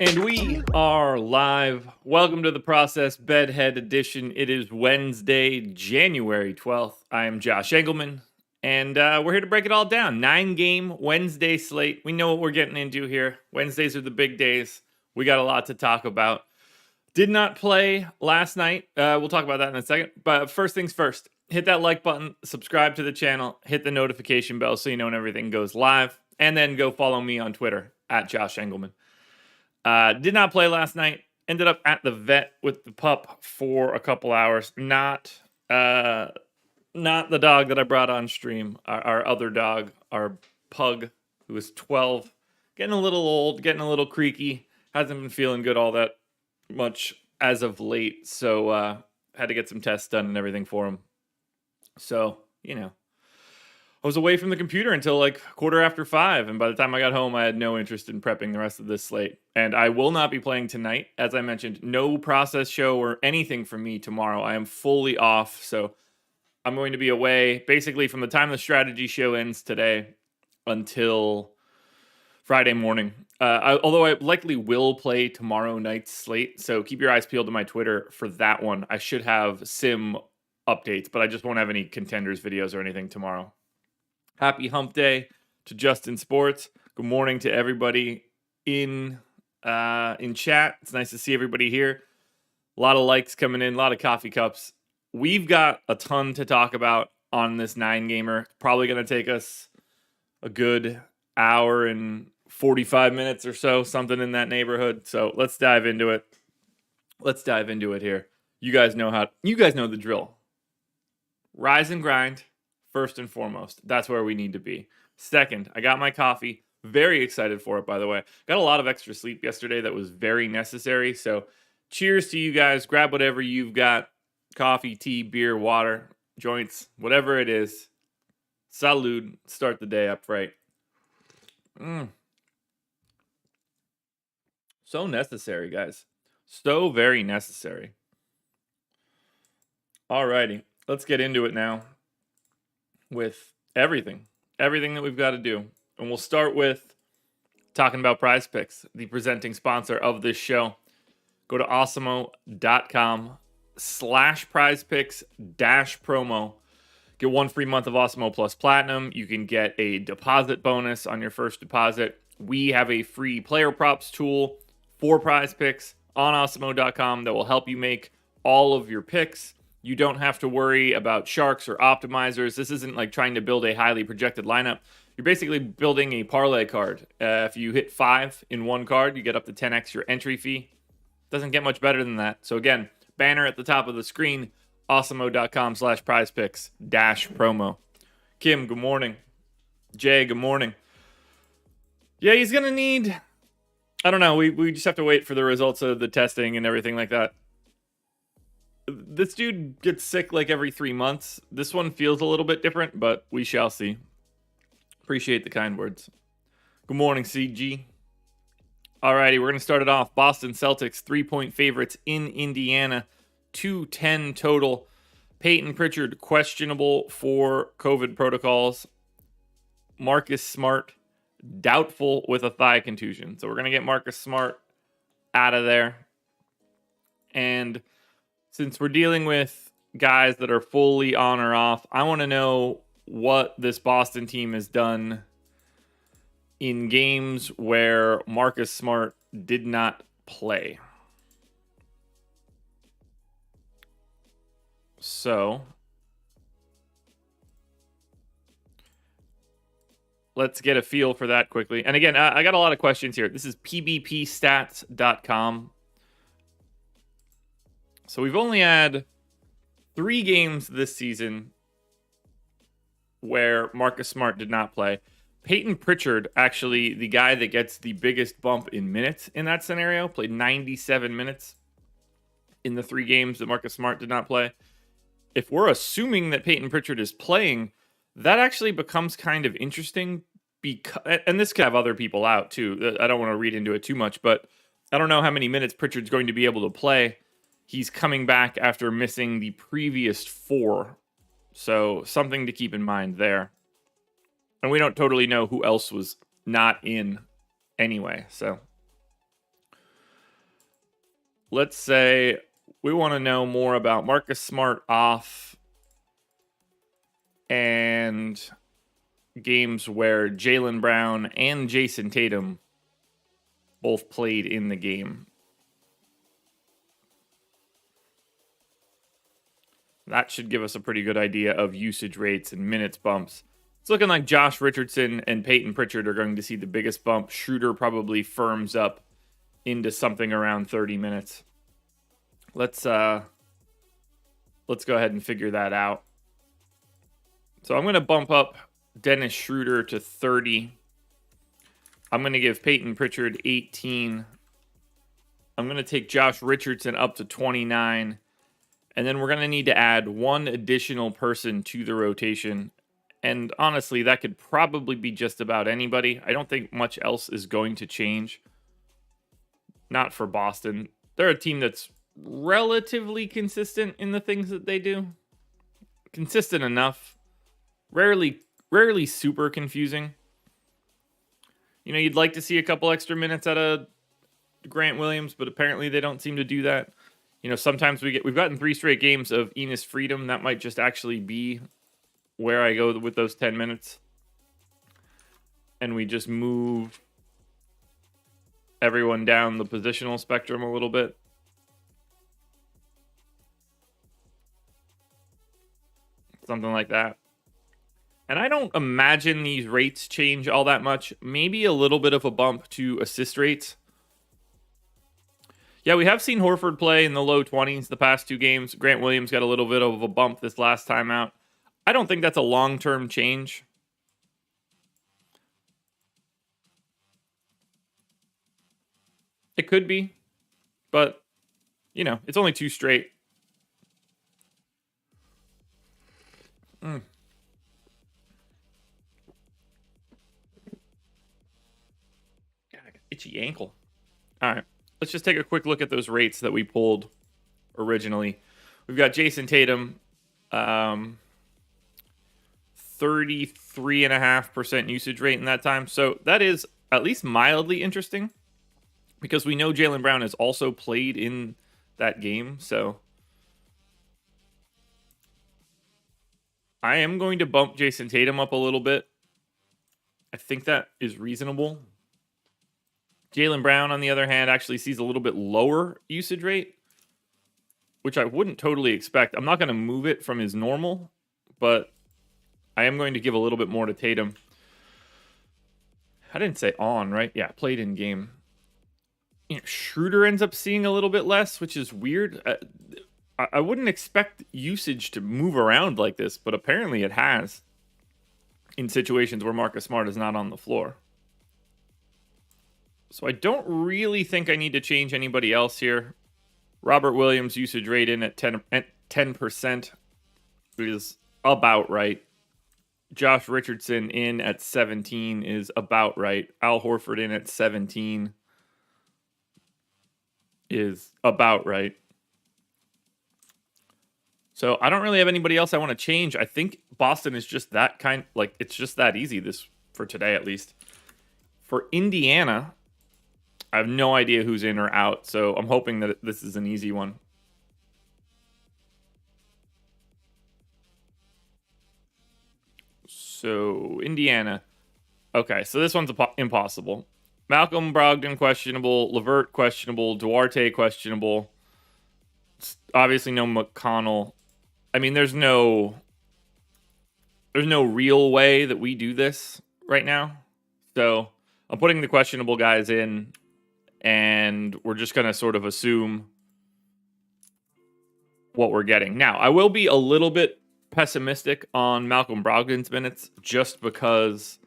And we are live. Welcome to the Process Bedhead Edition. It is Wednesday, January 12th. I am Josh Engleman, and we're here to break it all down. 9-game Wednesday slate. We know what we're getting into here. Wednesdays are the big days. We got a lot to talk about. Did not play last night. We'll talk about that in a second. But first things first, hit that like button, subscribe to the channel, hit the notification bell so you know when everything goes live, and then go follow me on Twitter, at Josh Engleman. Did not play last night. Ended up at the vet with the pup for a couple hours. Not the dog that I brought on stream. Our other dog, our pug, who is 12. Getting a little old, getting a little creaky. Hasn't been feeling good all that much as of late. So had to get some tests done and everything for him. So, you know. I was away from the computer until like 5:15, and by the time I got home, I had no interest in prepping the rest of this slate. And I will not be playing tonight. As I mentioned, no process show or anything for me tomorrow. I am fully off, so I'm going to be away basically from the time the strategy show ends today until Friday morning. Although I likely will play tomorrow night's slate, so keep your eyes peeled to my Twitter for that one. I should have sim updates, but I just won't have any contenders videos or anything tomorrow. Happy hump day to Justin Sports. Good morning to everybody in chat. It's nice to see everybody here. A lot of likes coming in, a lot of coffee cups. We've got a ton to talk about on this 9-gamer. Probably going to take us a good hour and 45 minutes or so, something in that neighborhood. So let's dive into it. Let's dive into it here. You guys know the drill. Rise and grind. First and foremost, that's where we need to be. Second, I got my coffee. Very excited for it, by the way. Got a lot of extra sleep yesterday that was very necessary. So cheers to you guys. Grab whatever you've got. Coffee, tea, beer, water, joints, whatever it is. Salud. Start the day up right. So necessary, guys. So very necessary. Alrighty. Let's get into it now. With everything that we've got to do. And we'll start with talking about Prize Picks, the presenting sponsor of this show. Go to awesemo.com/prizepicks-promo. Get 1 free month of Awesemo Plus Platinum. You can get a deposit bonus on your first deposit. We have a free player props tool for Prize Picks on awesemo.com that will help you make all of your picks. You don't have to worry about sharks or optimizers. This isn't like trying to build a highly projected lineup. You're basically building a parlay card. If you hit 5 in one card, you get up to 10x your entry fee. Doesn't get much better than that. So again, banner at the top of the screen, awesemo.com/prizepicks-promo. Kim, good morning. Jay, good morning. Yeah, he's going to need... I don't know. We just have to wait for the results of the testing and everything like that. This dude gets sick like every 3 months. This one feels a little bit different, but we shall see. Appreciate the kind words. Good morning, CG. Alrighty, we're going to start it off. Boston Celtics, 3-point favorites in Indiana. 210 total. Peyton Pritchard, questionable for COVID protocols. Marcus Smart, doubtful with a thigh contusion. So we're going to get Marcus Smart out of there. And since we're dealing with guys that are fully on or off, I want to know what this Boston team has done in games where Marcus Smart did not play. So let's get a feel for that quickly. And again, I got a lot of questions here. This is pbpstats.com. So we've only had 3 games this season where Marcus Smart did not play. Peyton Pritchard, actually the guy that gets the biggest bump in minutes in that scenario, played 97 minutes in the 3 games that Marcus Smart did not play. If we're assuming that Peyton Pritchard is playing, that actually becomes kind of interesting, because, and this could have other people out too. I don't want to read into it too much, but I don't know how many minutes Pritchard's going to be able to play. He's coming back after missing the previous 4. So something to keep in mind there. And we don't totally know who else was not in anyway. So let's say we want to know more about Marcus Smart off and games where Jaylen Brown and Jason Tatum both played in the game. That should give us a pretty good idea of usage rates and minutes bumps. It's looking like Josh Richardson and Peyton Pritchard are going to see the biggest bump. Schroeder probably firms up into something around 30 minutes. Let's go ahead and figure that out. So I'm going to bump up Dennis Schroeder to 30. I'm going to give Peyton Pritchard 18. I'm going to take Josh Richardson up to 29. And then we're going to need to add 1 additional person to the rotation. And honestly, that could probably be just about anybody. I don't think much else is going to change. Not for Boston. They're a team that's relatively consistent in the things that they do. Consistent enough. Rarely super confusing. You know, you'd like to see a couple extra minutes out of Grant Williams, but apparently they don't seem to do that. You know, sometimes we've gotten 3 straight games of Enes Freedom. That might just actually be where I go with those 10 minutes. And we just move everyone down the positional spectrum a little bit. Something like that. And I don't imagine these rates change all that much. Maybe a little bit of a bump to assist rates. Yeah, we have seen Horford play in the low 20s the past 2 games. Grant Williams got a little bit of a bump this last time out. I don't think that's a long-term change. It could be, but, you know, it's only 2 straight. God, I got itchy ankle. All right. Let's just take a quick look at those rates that we pulled originally. We've got Jason Tatum, 33.5% usage rate in that time. So that is at least mildly interesting because we know Jaylen Brown has also played in that game. So I am going to bump Jason Tatum up a little bit. I think that is reasonable. Jaylen Brown, on the other hand, actually sees a little bit lower usage rate, which I wouldn't totally expect. I'm not going to move it from his normal, but I am going to give a little bit more to Tatum. I didn't say on, right? Yeah, played in game. You know, Schroeder ends up seeing a little bit less, which is weird. I wouldn't expect usage to move around like this, but apparently it has in situations where Marcus Smart is not on the floor. So I don't really think I need to change anybody else here. Robert Williams usage rate in at 10% is about right. Josh Richardson in at 17 is about right. Al Horford in at 17 is about right. So I don't really have anybody else I want to change. I think Boston is just that kind, like it's just that easy this for today at least. For Indiana, I have no idea who's in or out, so I'm hoping that this is an easy one. So Indiana. Okay, so this one's impossible. Malcolm Brogdon questionable, LeVert questionable, Duarte questionable. Obviously no McConnell. I mean, there's no real way that we do this right now. So I'm putting the questionable guys in, and we're just going to sort of assume what we're getting. Now, I will be a little bit pessimistic on Malcolm Brogdon's minutes just because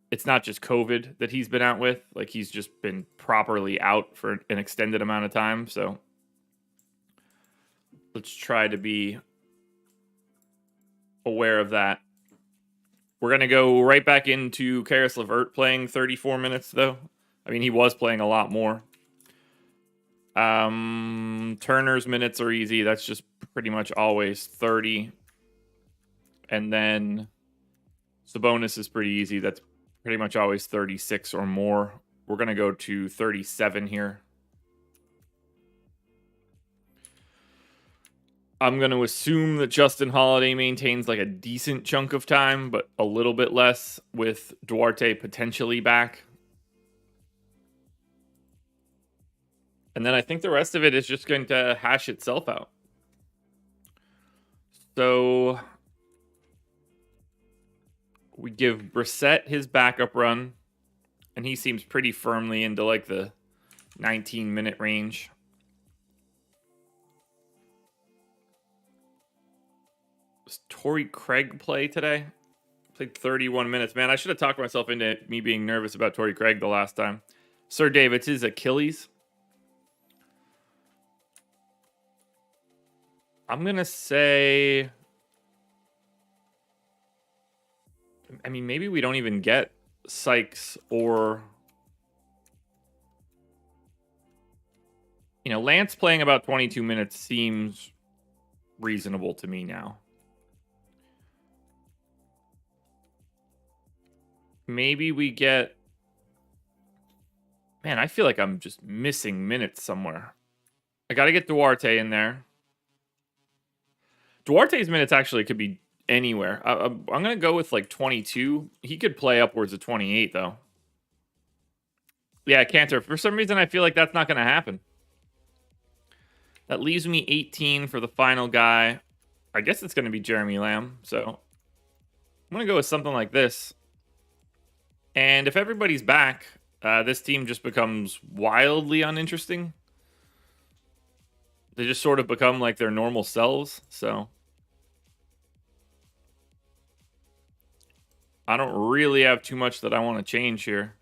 it's not just COVID that he's been out with. Like, he's just been properly out for an extended amount of time. So let's try to be aware of that. We're going to go right back into Karis LeVert playing 34 minutes, though. I mean, he was playing a lot more. Turner's minutes are easy. That's just pretty much always 30. And then Sabonis is pretty easy. That's pretty much always 36 or more. We're going to go to 37 here. I'm going to assume that Justin Holiday maintains like a decent chunk of time, but a little bit less with Duarte potentially back. And then I think the rest of it is just going to hash itself out. So we give Brissett his backup run, and he seems pretty firmly into like the 19-minute range. Does Torrey Craig play today? Played 31 minutes. Man, I should have talked myself into me being nervous about Torrey Craig the last time. Sir Dave, it's his Achilles. I'm going to say... I mean, maybe we don't even get Sykes or... You know, Lance playing about 22 minutes seems reasonable to me now. Maybe we get... Man, I feel like I'm just missing minutes somewhere. I got to get Duarte in there. Duarte's minutes actually could be anywhere. I'm going to go with like 22. He could play upwards of 28, though. Yeah, Cantor. For some reason, I feel like that's not going to happen. That leaves me 18 for the final guy. I guess it's going to be Jeremy Lamb. So I'm going to go with something like this. And if everybody's back, this team just becomes wildly uninteresting. They just sort of become like their normal selves. So I don't really have too much that I want to change here.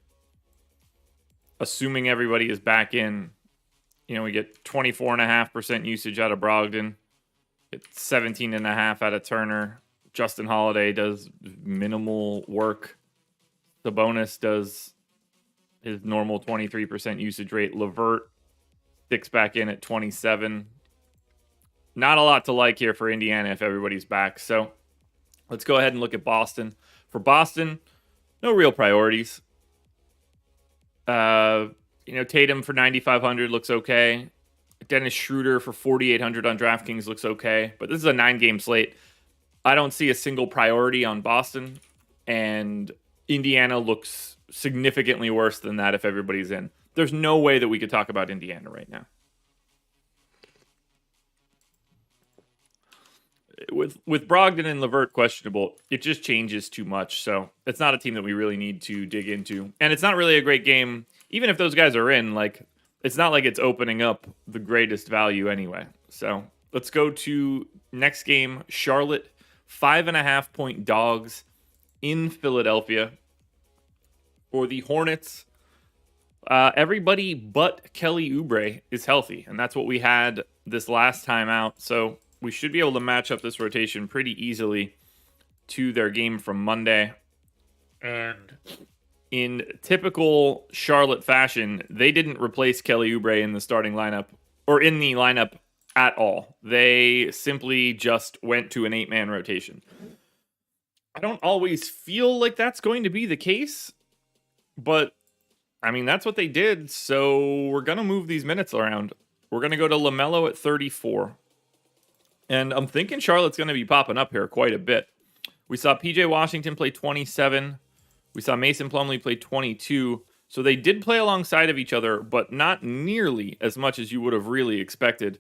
Assuming everybody is back in, you know, we get 24.5% usage out of Brogdon. It's 17.5 out of Turner. Justin Holiday does minimal work. Sabonis does his normal 23% usage rate. LeVert sticks back in at 27. Not a lot to like here for Indiana if everybody's back. So let's go ahead and look at Boston. For Boston, no real priorities. You know, Tatum for 9,500 looks okay. Dennis Schroeder for 4,800 on DraftKings looks okay. But this is a 9-game slate. I don't see a single priority on Boston. And Indiana looks significantly worse than that if everybody's in. There's no way that we could talk about Indiana right now. With Brogdon and LeVert questionable, it just changes too much. So it's not a team that we really need to dig into. And it's not really a great game. Even if those guys are in, like, it's not like it's opening up the greatest value anyway. So let's go to next game. Charlotte, 5.5-point dogs in Philadelphia. For the Hornets, Everybody but Kelly Oubre is healthy, and that's what we had this last time out. So we should be able to match up this rotation pretty easily to their game from Monday. And in typical Charlotte fashion, they didn't replace Kelly Oubre in the starting lineup or in the lineup at all. They simply just went to an 8-man rotation. I don't always feel like that's going to be the case, but I mean, that's what they did, so we're going to move these minutes around. We're going to go to LaMelo at 34. And I'm thinking Charlotte's going to be popping up here quite a bit. We saw PJ Washington play 27. We saw Mason Plumlee play 22. So they did play alongside of each other, but not nearly as much as you would have really expected.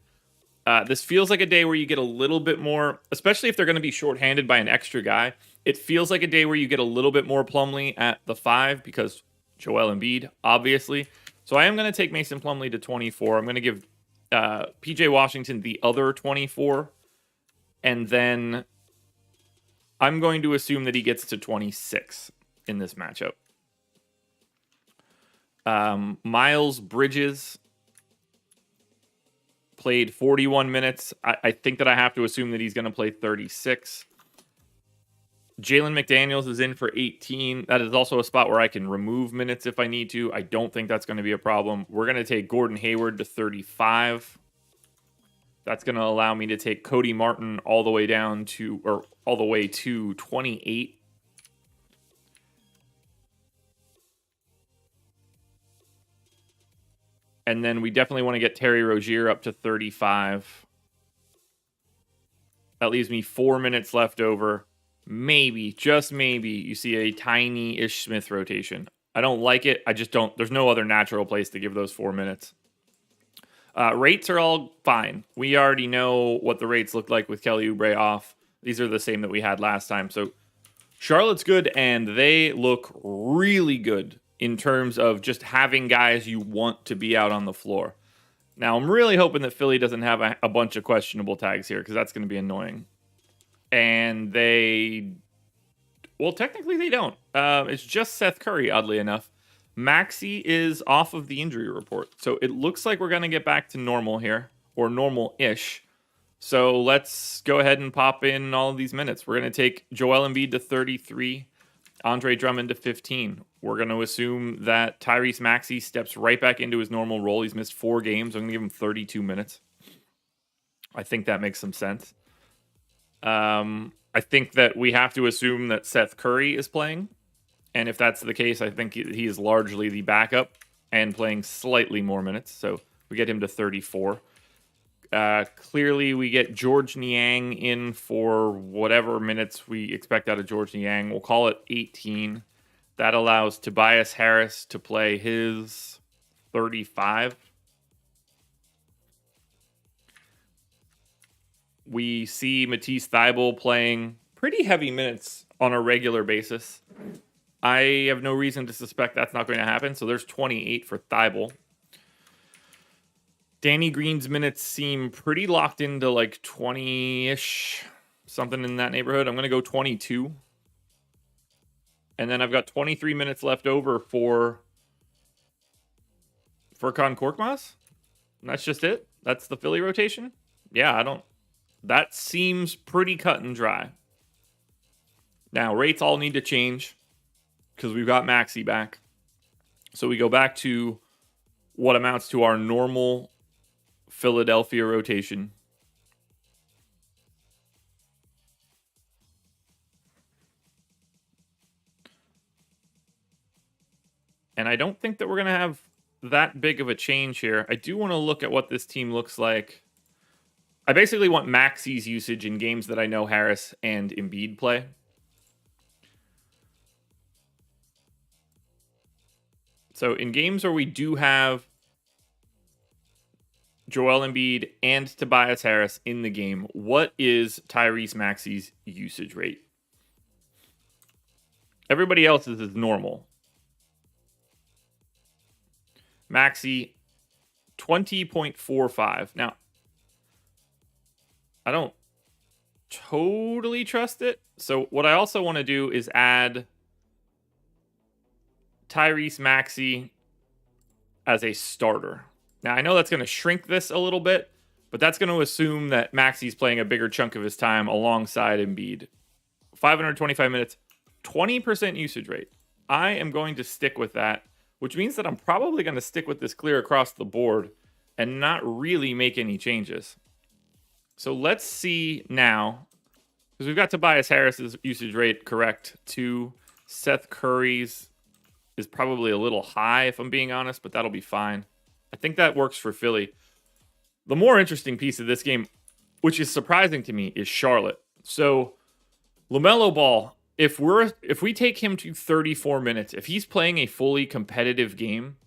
This feels like a day where you get a little bit more, especially if they're going to be shorthanded by an extra guy. It feels like a day where you get a little bit more Plumlee at the 5 because Joel Embiid, obviously. So I am going to take Mason Plumlee to 24. I'm going to give PJ Washington the other 24. And then I'm going to assume that he gets to 26 in this matchup. Miles Bridges played 41 minutes. I think that I have to assume that he's going to play 36. Jalen McDaniels is in for 18. That is also a spot where I can remove minutes if I need to. I don't think that's going to be a problem. We're going to take Gordon Hayward to 35. That's going to allow me to take Cody Martin all the way down to, or all the way to 28. And then we definitely want to get Terry Rozier up to 35. That leaves me 4 minutes left over. Maybe, just maybe, you see a tiny Ish Smith rotation. I don't like it. I just don't. There's no other natural place to give those 4 minutes. Rates are all fine. We already know what the rates look like with Kelly Oubre off. These are the same that we had last time. So Charlotte's good, and they look really good in terms of just having guys you want to be out on the floor. Now, I'm really hoping that Philly doesn't have a bunch of questionable tags here because that's going to be annoying. And well, technically they don't. It's just Seth Curry, oddly enough. Maxey is off of the injury report. So it looks like we're going to get back to normal here, or normal-ish. So let's go ahead and pop in all of these minutes. We're going to take Joel Embiid to 33, Andre Drummond to 15. We're going to assume that Tyrese Maxey steps right back into his normal role. He's missed 4 games. I'm going to give him 32 minutes. I think that makes some sense. I think that we have to assume that Seth Curry is playing. And if that's the case, I think he is largely the backup and playing slightly more minutes. So we get him to 34. Clearly, we get George Niang in for whatever minutes we expect out of George Niang. We'll call it 18. That allows Tobias Harris to play his 35. We see Matisse Thybulle playing pretty heavy minutes on a regular basis. I have no reason to suspect that's not going to happen. So there's 28 for Thybulle. Danny Green's minutes seem pretty locked into like 20-ish, something in that neighborhood. I'm going to go 22. And then I've got 23 minutes left over for Furkan Korkmaz. And that's just it. That's the Philly rotation. Yeah, that seems pretty cut and dry. Now, rates all need to change because we've got Maxey back. So we go back to what amounts to our normal Philadelphia rotation. And I don't think that we're going to have that big of a change here. I do want to look at what this team looks like. I basically want Maxey's usage in games that I know Harris and Embiid play. So in games where we do have Joel Embiid and Tobias Harris in the game, what is Tyrese Maxey's usage rate? Everybody else's is normal. Maxey, 20.45. Now, I don't totally trust it. So what I also want to do is add Tyrese Maxey as a starter. Now, I know that's going to shrink this a little bit, but that's going to assume that Maxi's playing a bigger chunk of his time alongside Embiid. 525 minutes, 20% usage rate. I am going to stick with that, which means that I'm probably going to stick with this clear across the board and not really make any changes. So let's see now, because we've got Tobias Harris's usage rate correct too. Seth Curry's is probably a little high, if I'm being honest, but that'll be fine. I think that works for Philly. The more interesting piece of this game, which is surprising to me, is Charlotte. So LaMelo Ball, if we take him to 34 minutes, if he's playing a fully competitive game,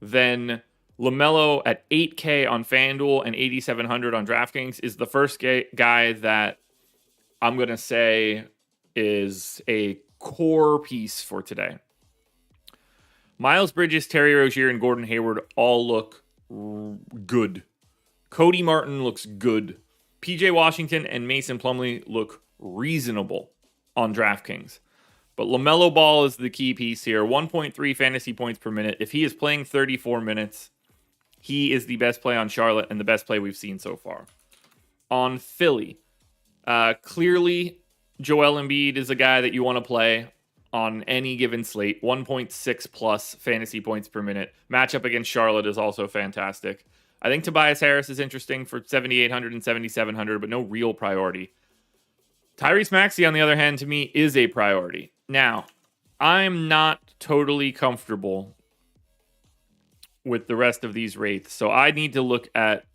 then LaMelo at 8K on FanDuel and 8,700 on DraftKings is the first guy that I'm going to say is a core piece for today. Miles Bridges, Terry Rozier, and Gordon Hayward all look good. Cody Martin looks good. PJ Washington and Mason Plumlee look reasonable on DraftKings. But LaMelo Ball is the key piece here. 1.3 fantasy points per minute. If he is playing 34 minutes, he is the best play on Charlotte and the best play we've seen so far. On Philly, clearly Joel Embiid is a guy that you want to play on any given slate. 1.6 plus fantasy points per minute. Matchup against Charlotte is also fantastic. I think Tobias Harris is interesting for 7,800 and 7,700, but no real priority. Tyrese Maxey, on the other hand, to me, is a priority. Now, I'm not totally comfortable with the rest of these rates, so I need to look at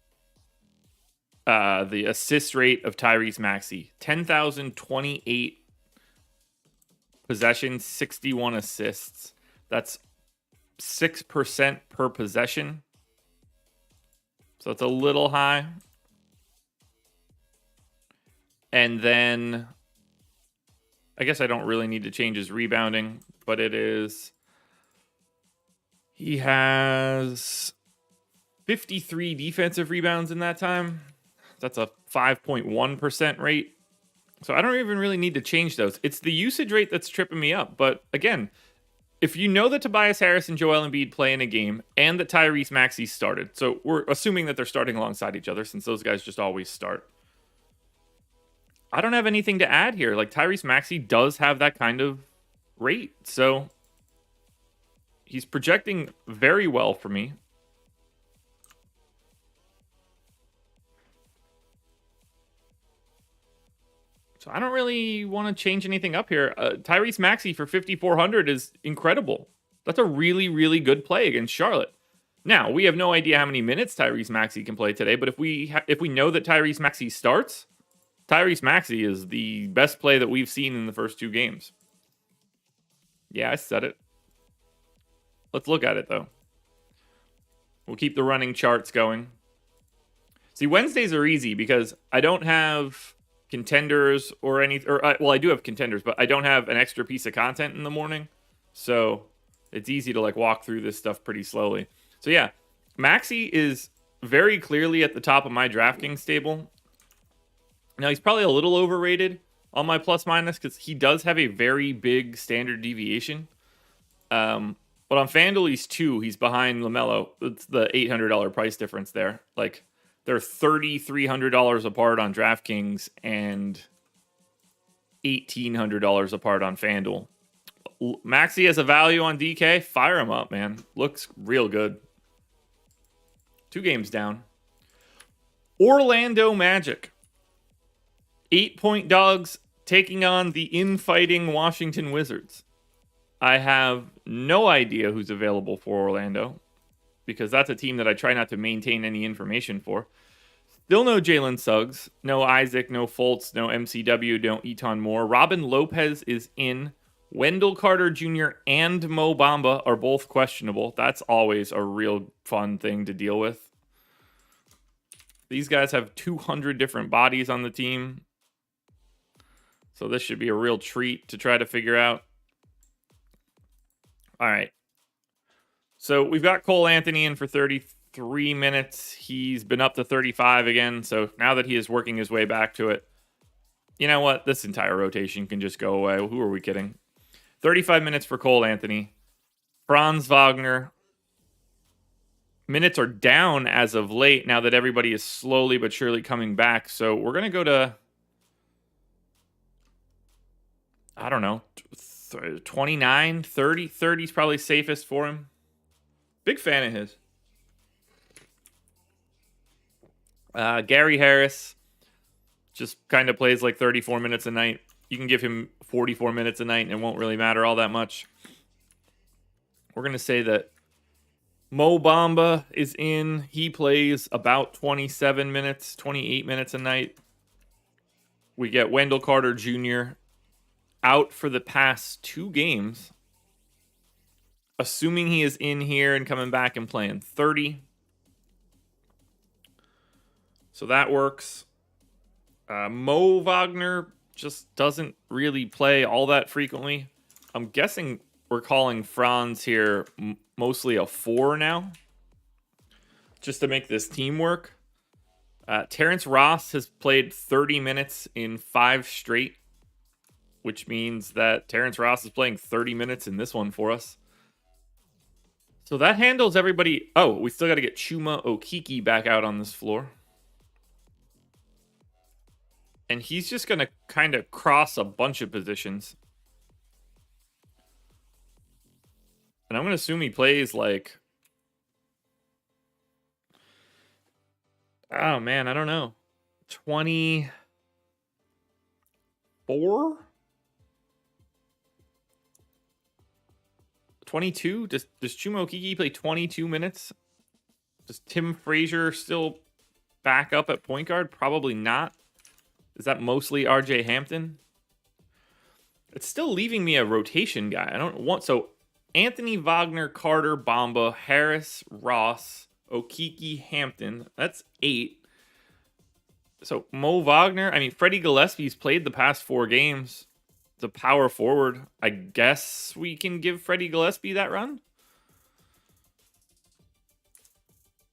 the assist rate of Tyrese Maxey. 10,028 possessions, 61 assists. That's 6% per possession. So it's a little high. And then I guess I don't really need to change his rebounding, but it is, he has 53 defensive rebounds in that time. That's a 5.1% rate. So I don't even really need to change those. It's the usage rate that's tripping me up. But again, if you know that Tobias Harris and Joel Embiid play in a game and that Tyrese Maxey started, so we're assuming that they're starting alongside each other since those guys just always start. I don't have anything to add here. Like, Tyrese Maxey does have that kind of rate. So he's projecting very well for me. So I don't really want to change anything up here. Tyrese Maxey for 5,400 is incredible. That's a really, really good play against Charlotte. Now, we have no idea how many minutes Tyrese Maxey can play today, but if we know that Tyrese Maxey starts, Tyrese Maxey is the best play that we've seen in the first two games. Yeah, I said it. Let's look at it, though. We'll keep the running charts going. See, Wednesdays are easy because I don't have contenders or any, well, I do have contenders, but I don't have an extra piece of content in the morning. So it's easy to like walk through this stuff pretty slowly. So yeah, Maxey is very clearly at the top of my DraftKings table. Now he's probably a little overrated on my plus minus because he does have a very big standard deviation. But on FanDuel, he's 2. He's behind LaMelo. It's the $800 price difference there. Like, they're $3,300 apart on DraftKings and $1,800 apart on FanDuel. Maxey has a value on DK. Fire him up, man. Looks real good. 2 games down. Orlando Magic. 8-point dogs taking on the infighting Washington Wizards. I have no idea who's available for Orlando because that's a team that I try not to maintain any information for. Still no Jalen Suggs, no Isaac, no Fultz, no MCW, no Eton Moore. Robin Lopez is in. Wendell Carter Jr. and Mo Bamba are both questionable. That's always a real fun thing to deal with. These guys have 200 different bodies on the team. So this should be a real treat to try to figure out. All right. So we've got Cole Anthony in for 33 minutes. He's been up to 35 again. So now that he is working his way back to it, you know what? This entire rotation can just go away. Who are we kidding? 35 minutes for Cole Anthony. Franz Wagner. Minutes are down as of late now that everybody is slowly but surely coming back. So we're going to go to, I don't know, 29, 30. 30 is probably safest for him. Big fan of his. Gary Harris just kind of plays like 34 minutes a night. You can give him 44 minutes a night and it won't really matter all that much. We're going to say that Mo Bamba is in. He plays about 27 minutes, 28 minutes a night. We get Wendell Carter Jr. out for the past 2 games. Assuming he is in here and coming back and playing 30. So that works. Mo Wagner just doesn't really play all that frequently. I'm guessing we're calling Franz here mostly a 4 now, just to make this team work. Terrence Ross has played 30 minutes in 5 straight, which means that Terrence Ross is playing 30 minutes in this one for us. So that handles everybody. Oh, we still got to get Chuma Okeke back out on this floor. And he's just going to kind of cross a bunch of positions. And I'm going to assume he plays like... Oh, man, I don't know. 24? 22? Does Chuma Okeke play 22 minutes? Does Tim Frazier still back up at point guard? Probably not. Is that mostly RJ Hampton? It's still leaving me a rotation guy. I don't want... So, Anthony, Wagner, Carter, Bamba, Harris, Ross, Okeke, Hampton. That's 8. So, Mo Wagner. I mean, Freddie Gillespie's played the past 4 games. The power forward. I guess we can give Freddie Gillespie that run.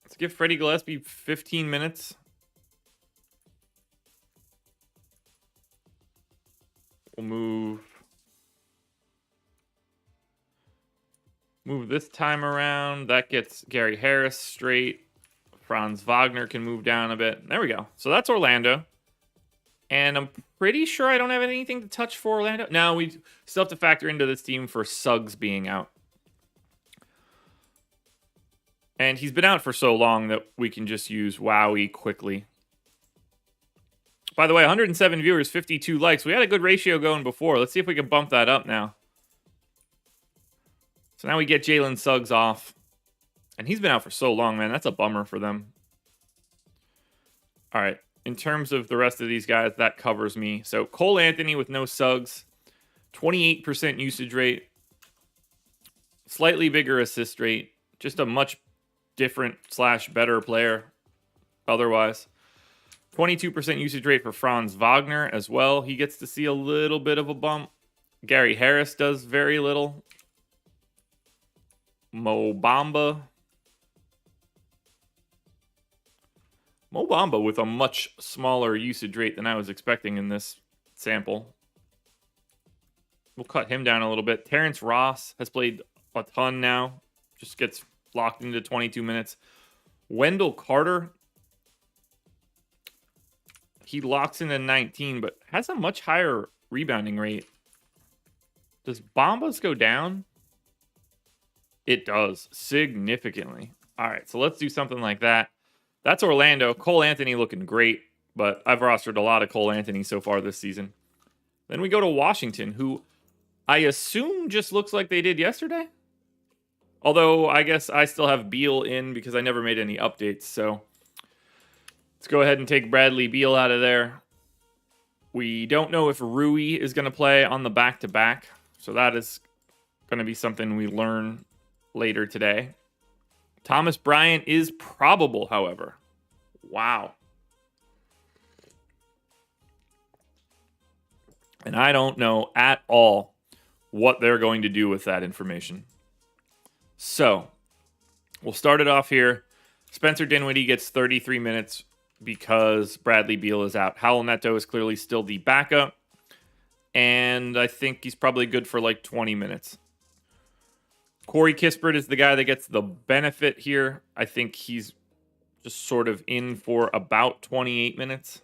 Let's give Freddie Gillespie 15 minutes. We'll move this time around. That gets Gary Harris straight. Franz Wagner can move down a bit. There we go. So that's Orlando. And I'm pretty sure I don't have anything to touch for Orlando. Now we still have to factor into this team for Suggs being out. And he's been out for so long that we can just use Wowie quickly. By the way, 107 viewers, 52 likes. We had a good ratio going before. Let's see if we can bump that up now. So now we get Jalen Suggs off. And he's been out for so long, man. That's a bummer for them. All right. In terms of the rest of these guys, that covers me. So Cole Anthony with no Suggs. 28% usage rate. Slightly bigger assist rate. Just a much different / better player otherwise. 22% usage rate for Franz Wagner as well. He gets to see a little bit of a bump. Gary Harris does very little. Mo Bamba. Mo Bamba with a much smaller usage rate than I was expecting in this sample. We'll cut him down a little bit. Terrence Ross has played a ton now. Just gets locked into 22 minutes. Wendell Carter. He locks into 19, but has a much higher rebounding rate. Does Bombas go down? It does, significantly. All right, so let's do something like that. That's Orlando. Cole Anthony looking great, but I've rostered a lot of Cole Anthony so far this season. Then we go to Washington, who I assume just looks like they did yesterday. Although, I guess I still have Beal in because I never made any updates, so... Let's go ahead and take Bradley Beal out of there. We don't know if Rui is going to play on the back-to-back. So that is going to be something we learn later today. Thomas Bryant is probable, however. Wow. And I don't know at all what they're going to do with that information. So, we'll start it off here. Spencer Dinwiddie gets 33 minutes. Because Bradley Beal is out. Howell Neto is clearly still the backup. And I think he's probably good for like 20 minutes. Corey Kispert is the guy that gets the benefit here. I think he's just sort of in for about 28 minutes,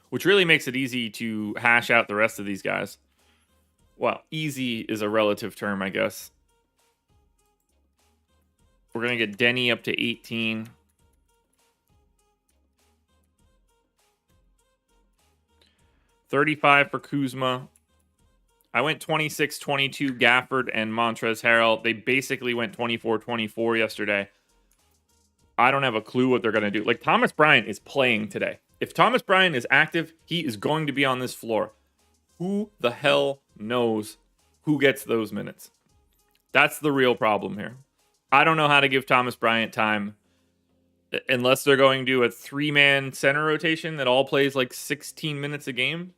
which really makes it easy to hash out the rest of these guys. Well, easy is a relative term, I guess. We're going to get Denny up to 18. $35 for Kuzma. I went 26-22 Gafford and Montrezl Harrell. They basically went 24-24 yesterday. I don't have a clue what they're going to do. Like, Thomas Bryant is playing today. If Thomas Bryant is active, he is going to be on this floor. Who the hell knows who gets those minutes? That's the real problem here. I don't know how to give Thomas Bryant time unless they're going to do a 3-man center rotation that all plays like 16 minutes a game.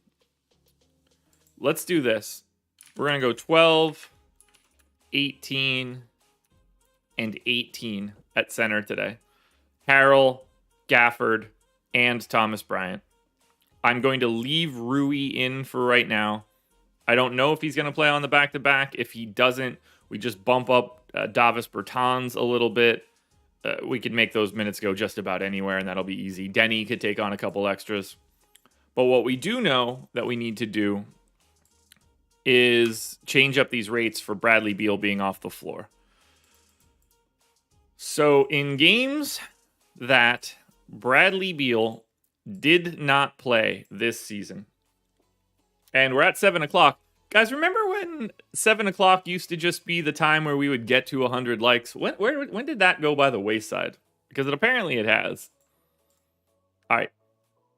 Let's do this. We're going to go 12, 18, and 18 at center today. Harrell, Gafford, and Thomas Bryant. I'm going to leave Rui in for right now. I don't know if he's going to play on the back-to-back. If he doesn't, we just bump up Davis Bertans a little bit. We could make those minutes go just about anywhere, and that'll be easy. Denny could take on a couple extras. But what we do know that we need to do is change up these rates for Bradley Beal being off the floor. So in games that Bradley Beal did not play this season, and we're at 7 o'clock. Guys, remember when 7 o'clock used to just be the time where we would get to 100 likes? When did that go by the wayside? Because apparently it has. All right.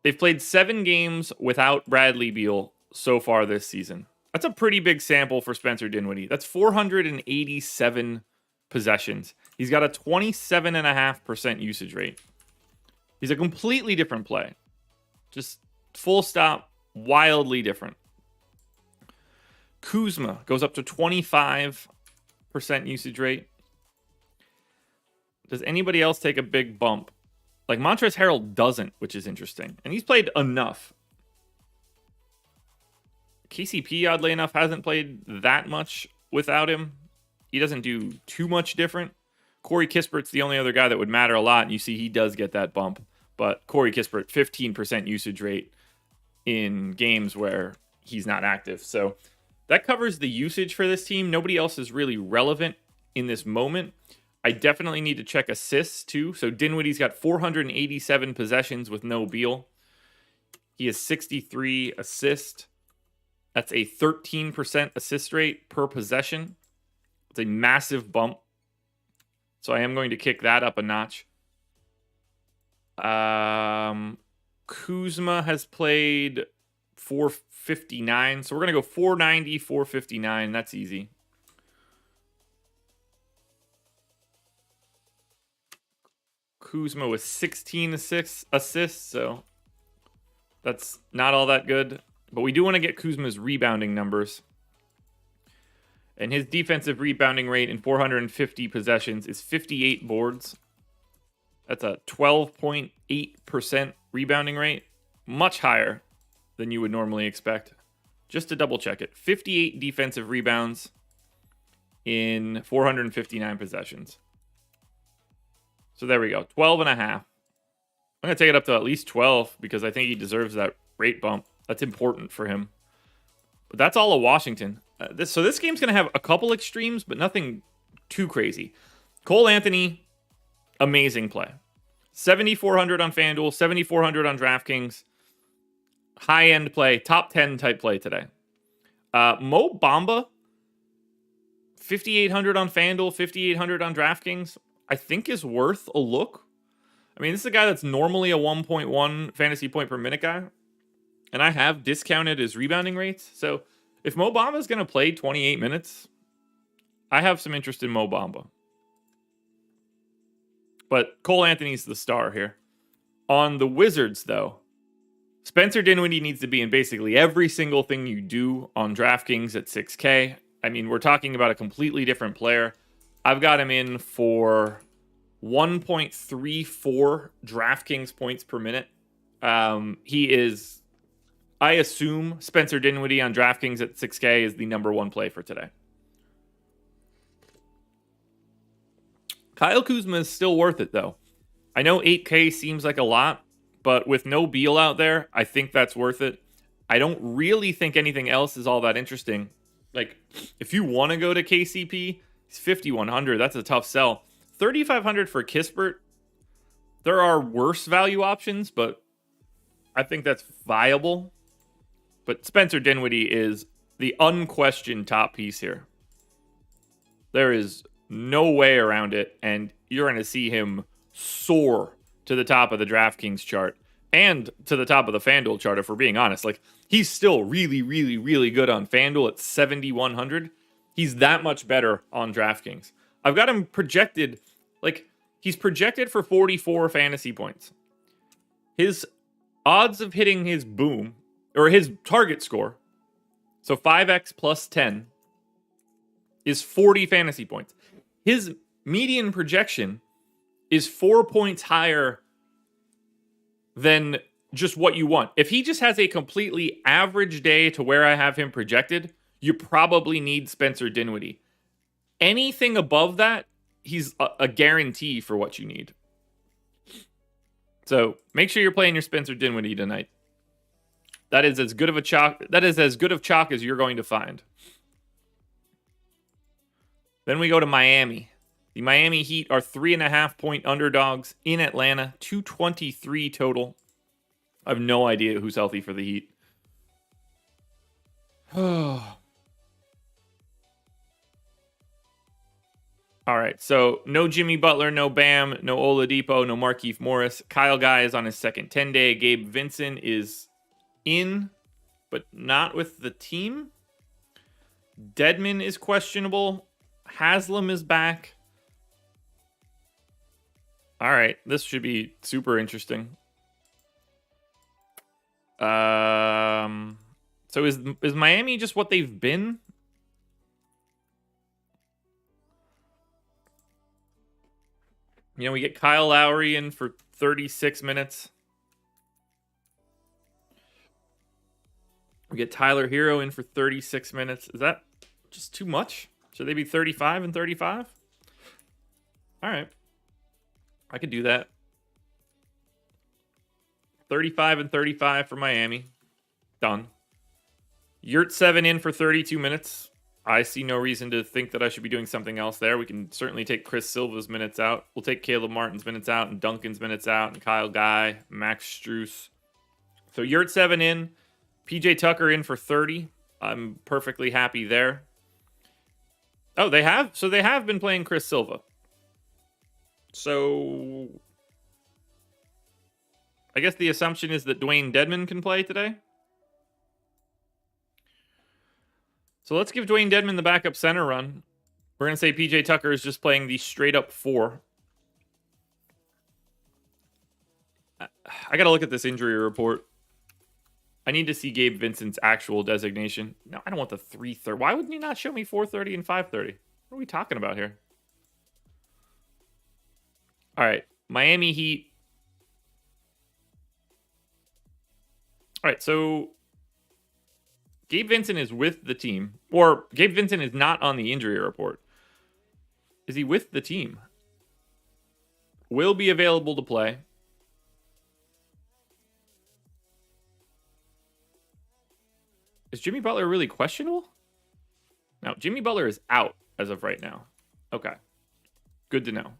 They've played 7 games without Bradley Beal so far this season. That's a pretty big sample for Spencer Dinwiddie. That's 487 possessions. He's got a 27.5% usage rate. He's a completely different play. Just full stop, wildly different. Kuzma goes up to 25% usage rate. Does anybody else take a big bump? Like Montrezl Harrell doesn't, which is interesting. And he's played enough. KCP, oddly enough, hasn't played that much without him. He doesn't do too much different. Corey Kispert's the only other guy that would matter a lot, and you see he does get that bump. But Corey Kispert, 15% usage rate in games where he's not active. So that covers the usage for this team. Nobody else is really relevant in this moment. I definitely need to check assists, too. So Dinwiddie's got 487 possessions with no Beal. He has 63 assists. That's a 13% assist rate per possession. It's a massive bump. So I am going to kick that up a notch. Kuzma has played 459. So we're going to go 490, 459. That's easy. Kuzma with 16 assists. So that's not all that good. But we do want to get Kuzma's rebounding numbers. And his defensive rebounding rate in 450 possessions is 58 boards. That's a 12.8% rebounding rate. Much higher than you would normally expect. Just to double check it. 58 defensive rebounds in 459 possessions. So there we go. 12 and a half. I'm going to take it up to at least 12 because I think he deserves that rate bump. That's important for him. But that's all of Washington. So this game's going to have a couple extremes, but nothing too crazy. Cole Anthony, amazing play. 7,400 on FanDuel, 7,400 on DraftKings. High-end play, top 10 type play today. Mo Bamba, 5,800 on FanDuel, 5,800 on DraftKings, I think is worth a look. I mean, this is a guy that's normally a 1.1 fantasy point per minute guy. And I have discounted his rebounding rates. So if Mo Bamba is going to play 28 minutes, I have some interest in Mo Bamba. But Cole Anthony's the star here. On the Wizards, though, Spencer Dinwiddie needs to be in basically every single thing you do on DraftKings at 6K. I mean, we're talking about a completely different player. I've got him in for 1.34 DraftKings points per minute. He is, I assume, Spencer Dinwiddie on DraftKings at 6K is the number one play for today. Kyle Kuzma is still worth it, though. I know 8K seems like a lot, but with no Beal out there, I think that's worth it. I don't really think anything else is all that interesting. Like, if you want to go to KCP, he's 5,100. That's a tough sell. 3,500 for Kispert. There are worse value options, but I think that's viable. But Spencer Dinwiddie is the unquestioned top piece here. There is no way around it, and you're going to see him soar to the top of the DraftKings chart and to the top of the FanDuel chart, if we're being honest. Like, he's still really, really, really good on FanDuel at 7,100. He's that much better on DraftKings. I've got him projected, like, he's projected for 44 fantasy points. His odds of hitting his boom, or his target score, so 5x plus 10, is 40 fantasy points. His median projection is 4 points higher than just what you want. If he just has a completely average day to where I have him projected, you probably need Spencer Dinwiddie. Anything above that, he's a guarantee for what you need. So make sure you're playing your Spencer Dinwiddie tonight. That is as good of a chalk. That is as good of chalk as you're going to find. Then we go to Miami. The Miami Heat are 3.5-point underdogs in Atlanta. 223 total. I have no idea who's healthy for the Heat. All right, so no Jimmy Butler, no Bam, no Oladipo, no Markieff Morris. Kyle Guy is on his second 10-day. Gabe Vincent is in, but not with the team. Dedmon is questionable. Haslam is back. All right, this should be super interesting. So is Miami just what they've been? You know, we get Kyle Lowry in for 36 minutes. We get Tyler Hero in for 36 minutes. Is that just too much? Should they be 35 and 35? All right. I could do that. 35 and 35 for Miami. Done. Yurt 7 in for 32 minutes. I see no reason to think that I should be doing something else there. We can certainly take Chris Silva's minutes out. We'll take Caleb Martin's minutes out and Duncan's minutes out and Kyle Guy, Max Strus. So Yurt 7 in. PJ Tucker in for 30. I'm perfectly happy there. Oh, they have? So they have been playing Chris Silva. So I guess the assumption is that Dwayne Dedmon can play today. So let's give Dwayne Dedmon the backup center run. We're going to say PJ Tucker is just playing the straight up 4. I got to look at this injury report. I need to see Gabe Vincent's actual designation. No, I don't want the 3:30. Why wouldn't you not show me 4:30 and 5:30? What are we talking about here? All right, Miami Heat. All right, so Gabe Vincent is with the team. Or Gabe Vincent is not on the injury report. Is he with the team? Will be available to play. Is Jimmy Butler really questionable? No, Jimmy Butler is out as of right now. Okay. Good to know.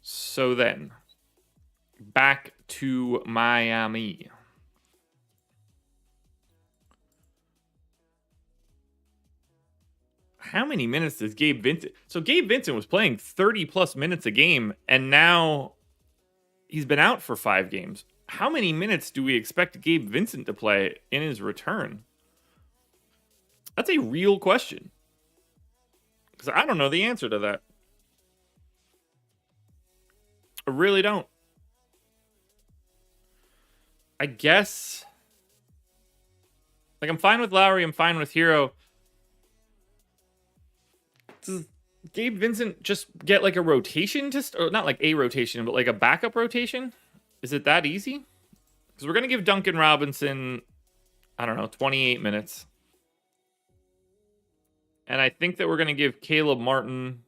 So then, back to Miami. How many minutes does Gabe Vincent... So Gabe Vincent was playing 30 plus minutes a game, and now he's been out for 5 games. How many minutes do we expect Gabe Vincent to play in his return? That's a real question. Because I don't know the answer to that. I really don't. I guess... Like, I'm fine with Lowry. I'm fine with Hero. Does Gabe Vincent just get like a rotation or not like a rotation, but like a backup rotation? Is it that easy? Because we're going to give Duncan Robinson, I don't know, 28 minutes. And I think that we're going to give Caleb Martin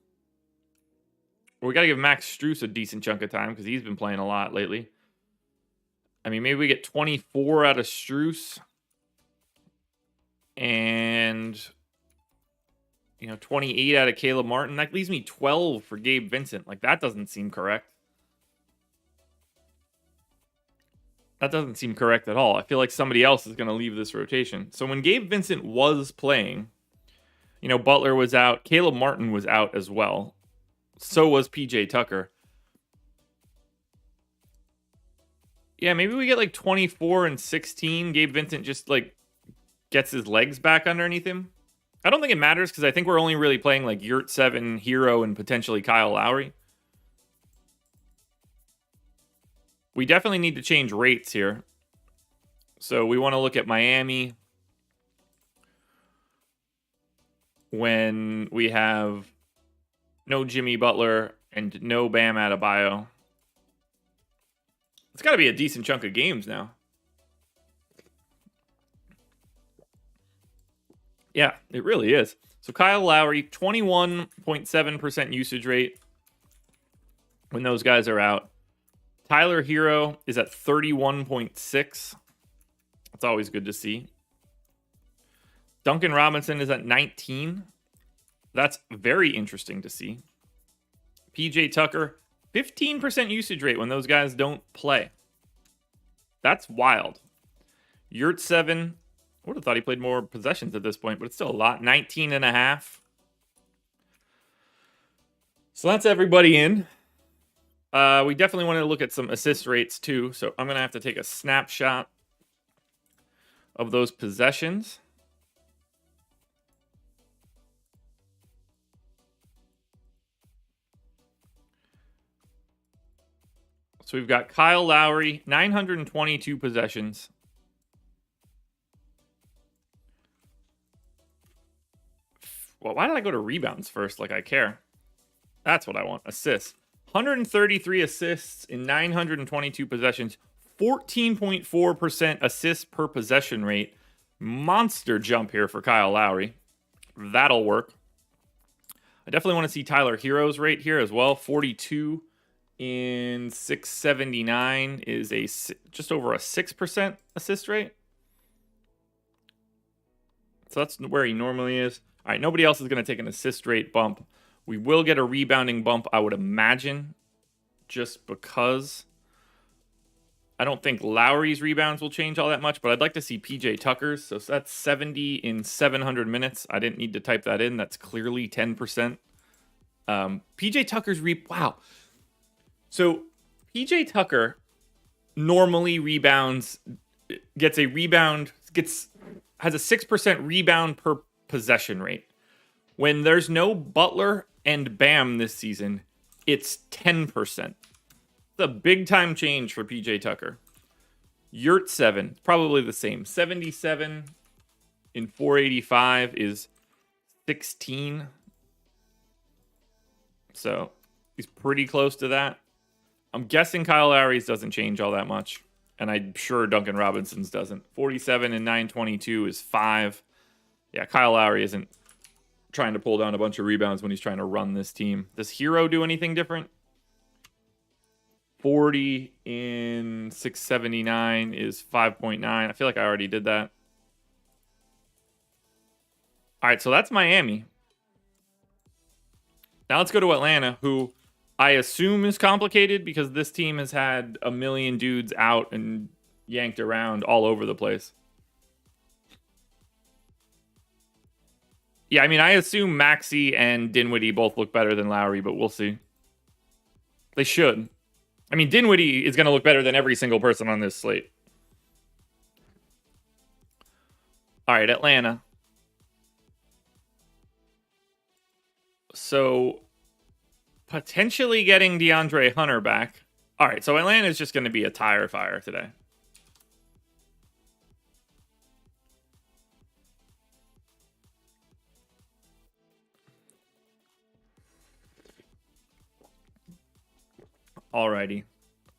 We got to give Max Strus a decent chunk of time because he's been playing a lot lately. I mean, maybe we get 24 out of Strus. And, 28 out of Caleb Martin. That leaves me 12 for Gabe Vincent. Like, that doesn't seem correct. That doesn't seem correct at all. I feel like somebody else is going to leave this rotation. So when Gabe Vincent was playing, Butler was out. Caleb Martin was out as well. So was PJ Tucker. Yeah, maybe we get like 24 and 16. Gabe Vincent just like gets his legs back underneath him. I don't think it matters because I think we're only really playing like Yurt 7, Hero, and potentially Kyle Lowry. We definitely need to change rates here. So we want to look at Miami when we have no Jimmy Butler and no Bam Adebayo. It's got to be a decent chunk of games now. Yeah, it really is. So Kyle Lowry, 21.7% usage rate when those guys are out. Tyler Hero is at 31.6. That's always good to see. Duncan Robinson is at 19. That's very interesting to see. PJ Tucker, 15% usage rate when those guys don't play. That's wild. Yurt 7, I would have thought he played more possessions at this point, but it's still a lot. 19.5. So that's everybody in. We definitely want to look at some assist rates too. So I'm going to have to take a snapshot of those possessions. So we've got Kyle Lowry, 922 possessions. Well, why did I go to rebounds first? Like I care. That's what I want. Assists. 133 assists in 922 possessions. 14.4% assists per possession rate. Monster jump here for Kyle Lowry. That'll work. I definitely want to see Tyler Hero's rate here as well. 42 in 679 is just over a 6% assist rate. So that's where he normally is. All right, nobody else is going to take an assist rate bump. We will get a rebounding bump, I would imagine, just because I don't think Lowry's rebounds will change all that much, but I'd like to see PJ Tucker's. So that's 70 in 700 minutes. I didn't need to type that in. That's clearly 10%. PJ Tucker's wow. So PJ Tucker normally rebounds, has a 6% rebound per possession rate. When there's no Butler and Bam this season, it's 10%. It's a big time change for PJ Tucker. Yurt 7, probably the same. 77 in 485 is 16. So he's pretty close to that. I'm guessing Kyle Lowry's doesn't change all that much. And I'm sure Duncan Robinson's doesn't. 47 and 922 is 5. Yeah, Kyle Lowry isn't trying to pull down a bunch of rebounds when he's trying to run this team. Does Hero do anything different? 40 in 679 is 5.9. I feel like I already did that. All right, so that's Miami. Now let's go to Atlanta, who I assume is complicated because this team has had a million dudes out and yanked around all over the place. Yeah, I mean, I assume Maxey and Dinwiddie both look better than Lowry, but we'll see. They should. I mean, Dinwiddie is going to look better than every single person on this slate. All right, Atlanta. So, potentially getting DeAndre Hunter back. All right, so Atlanta is just going to be a tire fire today. Alrighty.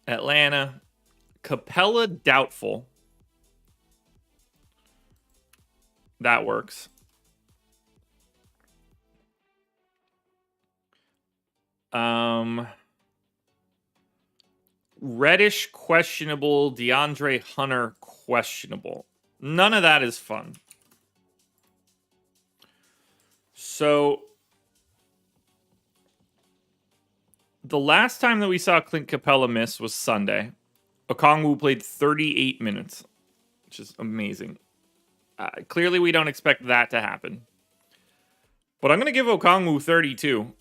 Atlanta. Capella doubtful. That works. Reddish questionable, DeAndre Hunter questionable. None of that is fun. So the last time that we saw Clint Capella miss was Sunday. Okongwu played 38 minutes, which is amazing. Clearly, we don't expect that to happen. But I'm going to give Okongwu 32.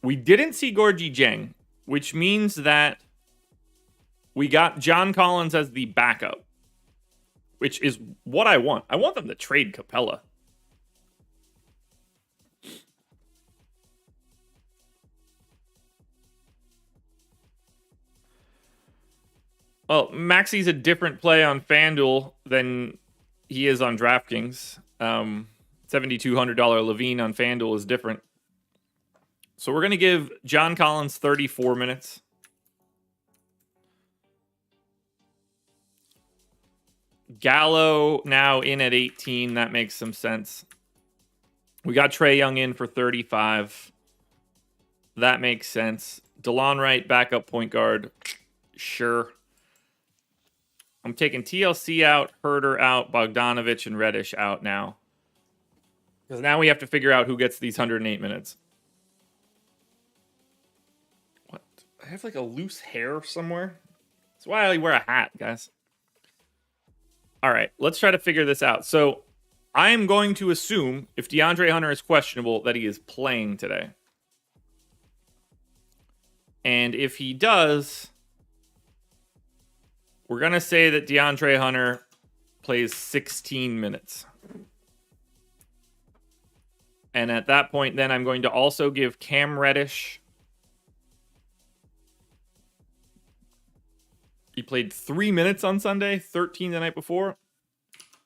We didn't see Gorgie Dieng, which means that we got John Collins as the backup, which is what I want. I want them to trade Capella. Well, Maxi's a different play on FanDuel than he is on DraftKings. $7,200 Levine on FanDuel is different. So we're going to give John Collins 34 minutes. Gallo now in at 18. That makes some sense. We got Trae Young in for 35. That makes sense. DeLon Wright, backup point guard. Sure. I'm taking TLC out, Herter out, Bogdanovich and Reddish out now. Because now we have to figure out who gets these 108 minutes. What? I have like a loose hair somewhere. That's why I wear a hat, guys. All right, let's try to figure this out. So I am going to assume if DeAndre Hunter is questionable that he is playing today. And if he does, we're going to say that DeAndre Hunter plays 16 minutes. And at that point, then I'm going to also give Cam Reddish. He played 3 minutes on Sunday, 13 the night before.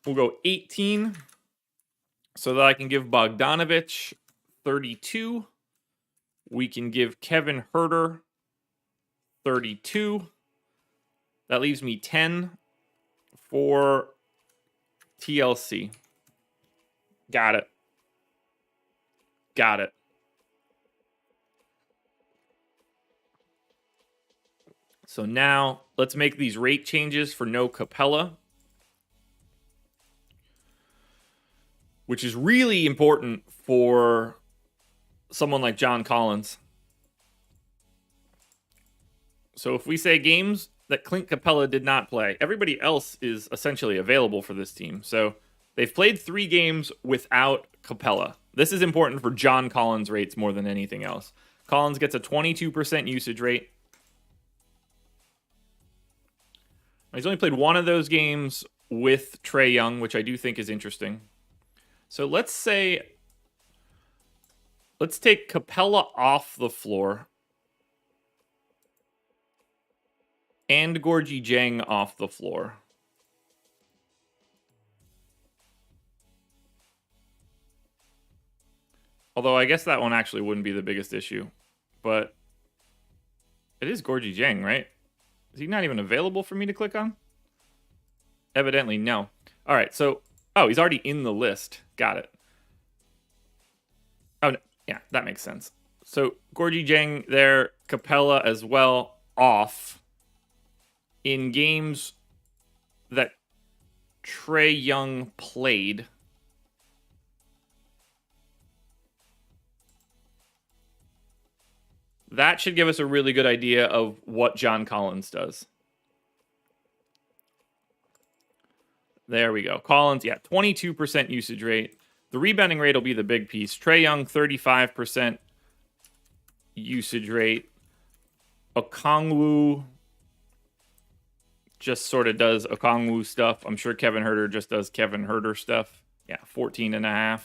We'll go 18 so that I can give Bogdanovich 32. We can give Kevin Herter 32. That leaves me 10 for TLC. Got it. Got it. So now let's make these rate changes for no Capella, which is really important for someone like John Collins. So if we say games that Clint Capella did not play, everybody else is essentially available for this team. So they've played 3 games without Capella. This is important for John Collins rates more than anything else. Collins gets a 22% usage rate. He's only played 1 of those games with Trae Young, which I do think is interesting. So let's take Capella off the floor and Gorgie Dieng off the floor. Although I guess that one actually wouldn't be the biggest issue. But it is Gorgie Dieng, right? Is he not even available for me to click on? Evidently, no. All right, so... Oh, he's already in the list. Got it. Oh, no. Yeah, that makes sense. So, Gorgie Dieng there, Capella as well, off. In games that Trae Young played... That should give us a really good idea of what John Collins does. There we go. Collins, yeah, 22% usage rate. The rebounding rate will be the big piece. Trae Young, 35% usage rate. Okongwu just sort of does Okongwu stuff. I'm sure Kevin Herter just does Kevin Herter stuff. Yeah, 14.5.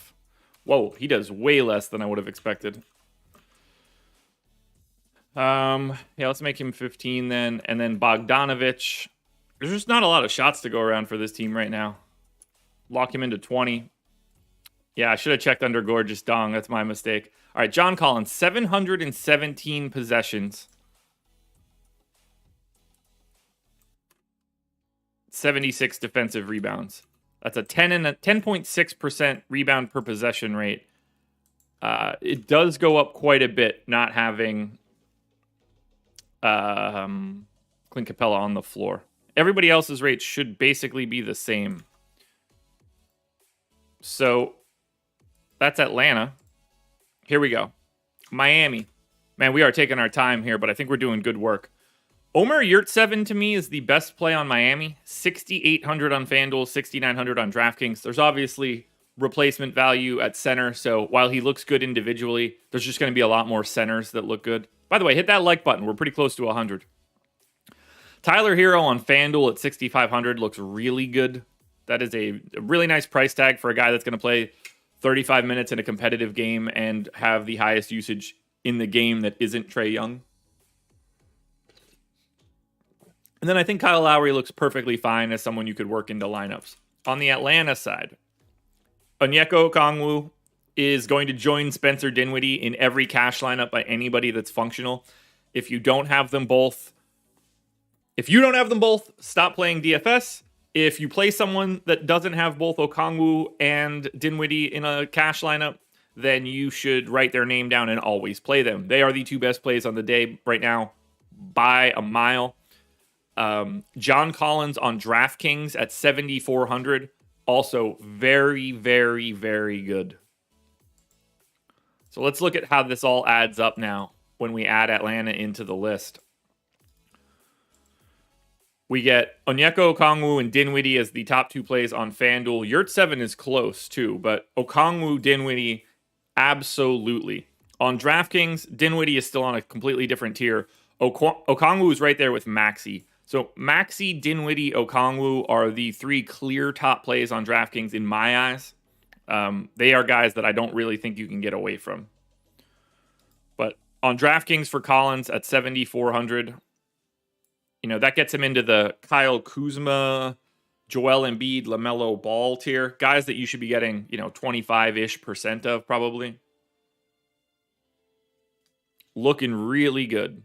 Whoa, he does way less than I would have expected. Yeah, let's make him 15 then. And then Bogdanovich. There's just not a lot of shots to go around for this team right now. Lock him into 20. Yeah, I should have checked under Gorgeous Dong. That's my mistake. All right, John Collins, 717 possessions. 76 defensive rebounds. That's a 10.6% rebound per possession rate. It does go up quite a bit not having Clint Capella on the floor. Everybody else's rates should basically be the same. So that's Atlanta. Here we go. Miami. Man, we are taking our time here, but I think we're doing good work. Omer Yurtseven to me is the best play on Miami. 6,800 on FanDuel, 6,900 on DraftKings. There's obviously replacement value at center, so while he looks good individually, there's just going to be a lot more centers that look good. By the way, hit that like button. We're pretty close to 100. Tyler Hero on FanDuel at 6,500 looks really good. That is a really nice price tag for a guy that's going to play 35 minutes in a competitive game and have the highest usage in the game that isn't Trae Young. And then I think Kyle Lowry looks perfectly fine as someone you could work into lineups. On the Atlanta side, Onyeka Okongwu is going to join Spencer Dinwiddie in every cash lineup by anybody that's functional. If you don't have them both, stop playing DFS. If you play someone that doesn't have both Okongwu and Dinwiddie in a cash lineup, then you should write their name down and always play them. They are the two best plays on the day right now by a mile. John Collins on DraftKings at 7,400. Also very, very, very good. So let's look at how this all adds up now when we add Atlanta into the list. We get Onyeka Okongwu and Dinwiddie as the top two plays on FanDuel. Yurtseven is close too, but Okongwu, Dinwiddie, absolutely. On DraftKings, Dinwiddie is still on a completely different tier. Okongwu is right there with Maxey. So Maxey, Dinwiddie, Okongwu are the three clear top plays on DraftKings in my eyes. They are guys that I don't really think you can get away from. But on DraftKings for Collins at 7,400, that gets him into the Kyle Kuzma, Joel Embiid, LaMelo Ball tier. Guys that you should be getting, 25-ish% of probably. Looking really good.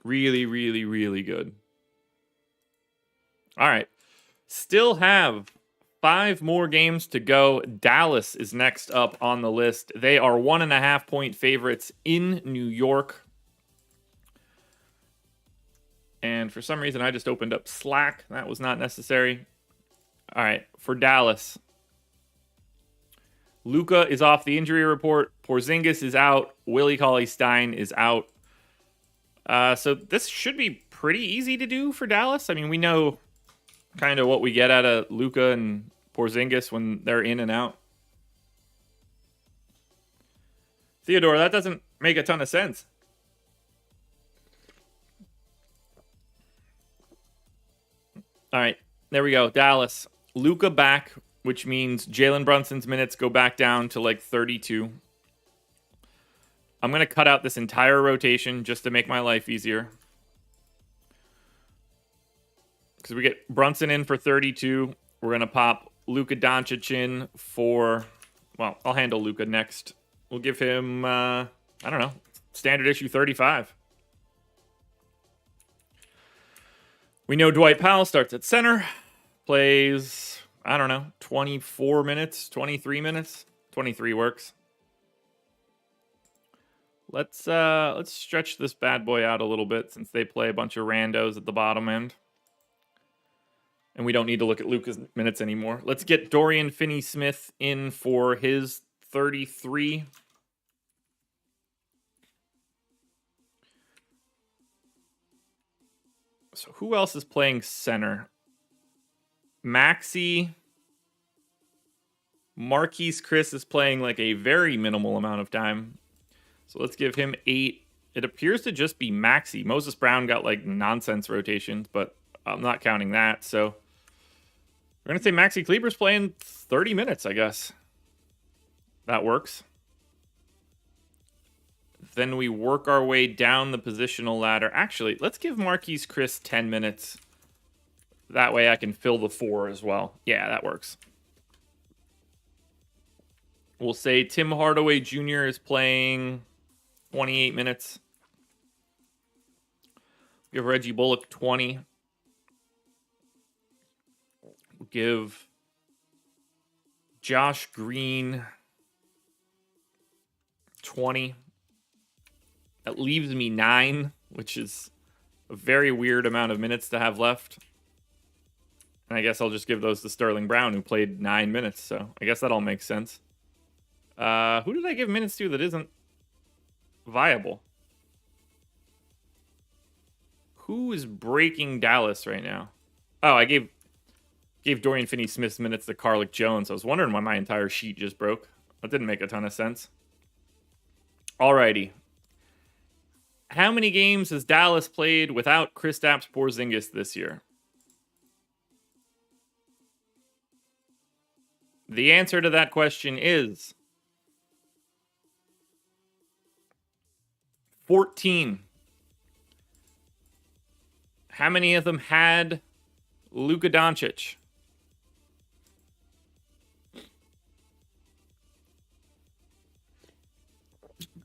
Really, really, really good. All right. Still have 5 more games to go. Dallas is next up on the list. They are 1.5-point favorites in New York. And for some reason, I just opened up Slack. That was not necessary. All right. For Dallas, Luka is off the injury report. Porzingis is out. Willie Cauley-Stein is out. So this should be pretty easy to do for Dallas. I mean, we know kind of what we get out of Luka and Porzingis when they're in and out. Theodore, that doesn't make a ton of sense. All right, there we go. Dallas. Luka back, which means Jalen Brunson's minutes go back down to like 32. I'm going to cut out this entire rotation just to make my life easier. Because we get Brunson in for 32. We're going to pop Luka Doncic in for... Well, I'll handle Luka next. We'll give him, standard issue 35. We know Dwight Powell starts at center. Plays, 24 minutes, 23 minutes. 23 works. Let's stretch this bad boy out a little bit since they play a bunch of randos at the bottom end. And we don't need to look at Luka's minutes anymore. Let's get Dorian Finney-Smith in for his 33. So who else is playing center? Maxey. Marquise Chris is playing like a very minimal amount of time. So let's give him 8. It appears to just be Maxey. Moses Brown got like nonsense rotations, but I'm not counting that. So we're going to say Maxey Kleber's playing 30 minutes, I guess. That works. Then we work our way down the positional ladder. Actually, let's give Marquise Chris 10 minutes. That way I can fill the 4 as well. Yeah, that works. We'll say Tim Hardaway Jr. is playing 28 minutes. Give Reggie Bullock 20. We'll give Josh Green 20. That leaves me 9, which is a very weird amount of minutes to have left. And I guess I'll just give those to Sterling Brown, who played 9 minutes. So I guess that all makes sense. Who did I give minutes to that isn't viable? Who is breaking Dallas right now? Oh, I gave Dorian Finney-Smith's minutes to Carlick Jones. I was wondering why my entire sheet just broke. That didn't make a ton of sense. Alrighty. How many games has Dallas played without Kristaps Porzingis this year? The answer to that question is 14. How many of them had Luka Doncic?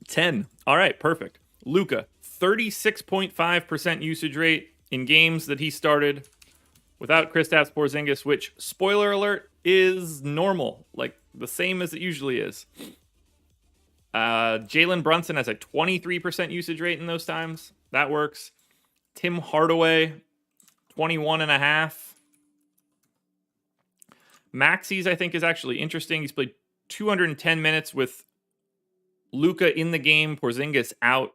10. All right, perfect. Luka, 36.5% usage rate in games that he started without Kristaps Porzingis, which, spoiler alert, is normal, like the same as it usually is. Jalen Brunson has a 23% usage rate in those times. That works. Tim Hardaway, 21.5. Maxi's, I think, is actually interesting. He's played 210 minutes with Luka in the game, Porzingis out,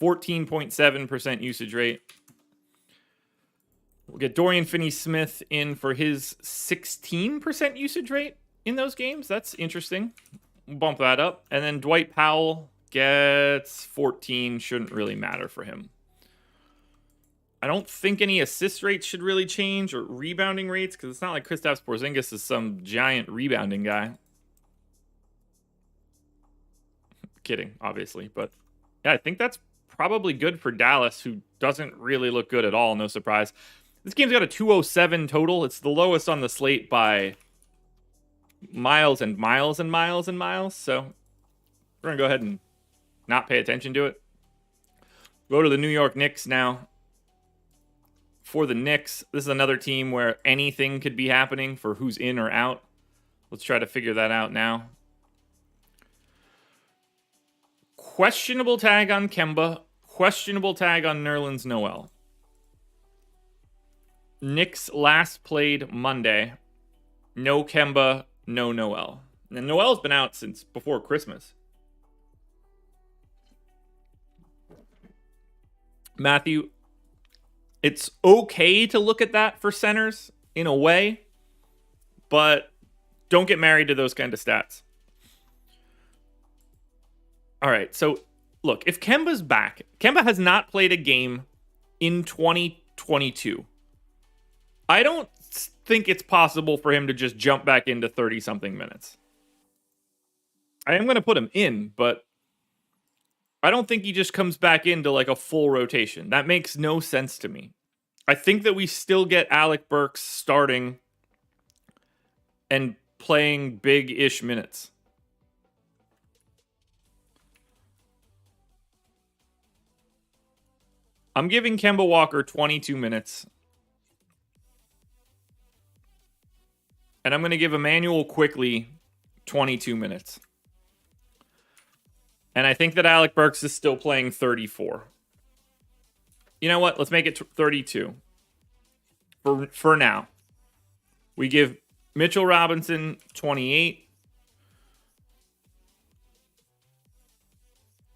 14.7% usage rate. We'll get Dorian Finney-Smith in for his 16% usage rate in those games. That's interesting. We'll bump that up. And then Dwight Powell gets 14. Shouldn't really matter for him. I don't think any assist rates should really change or rebounding rates because it's not like Kristaps Porzingis is some giant rebounding guy. Kidding, obviously. But yeah, I think that's probably good for Dallas, who doesn't really look good at all. No surprise. This game's got a 207 total. It's the lowest on the slate by miles and miles and miles and miles. So we're going to go ahead and not pay attention to it. Go to the New York Knicks now. For the Knicks, this is another team where anything could be happening for who's in or out. Let's try to figure that out now. Questionable tag on Kemba. Questionable tag on Nerlens Noel. Knicks last played Monday. No Kemba, no Noel. And Noel's been out since before Christmas. Matthew, it's okay to look at that for centers in a way, but don't get married to those kind of stats. All right, so look, if Kemba's back, Kemba has not played a game in 2022. I don't think it's possible for him to just jump back into 30-something minutes. I am going to put him in, but I don't think he just comes back into like a full rotation. That makes no sense to me. I think that we still get Alec Burks starting and playing big-ish minutes. I'm giving Kemba Walker 22 minutes. And I'm going to give Emmanuel Quickley 22 minutes. And I think that Alec Burks is still playing 34. You know what? Let's make it 32. For now. We give Mitchell Robinson 28.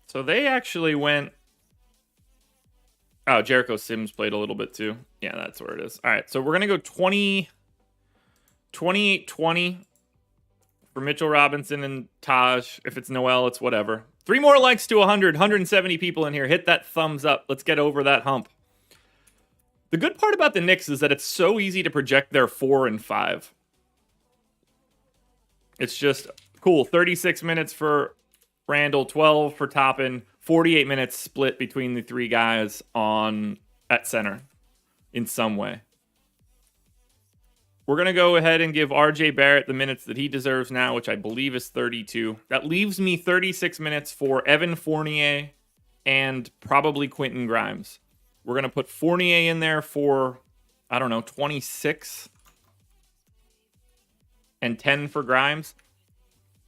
So they actually went... Oh, Jericho Sims played a little bit too. Yeah, that's where it is. All right, so we're going to go 28-20 for Mitchell Robinson and Taj. If it's Noel, it's whatever. 3 more likes to 100. 170 people in here. Hit that thumbs up. Let's get over that hump. The good part about the Knicks is that it's so easy to project their 4 and 5. It's just cool. 36 minutes for Randall, 12 for Toppin, 48 minutes split between the 3 guys at center in some way. We're going to go ahead and give RJ Barrett the minutes that he deserves now, which I believe is 32. That leaves me 36 minutes for Evan Fournier and probably Quentin Grimes. We're going to put Fournier in there for, 26 and 10 for Grimes.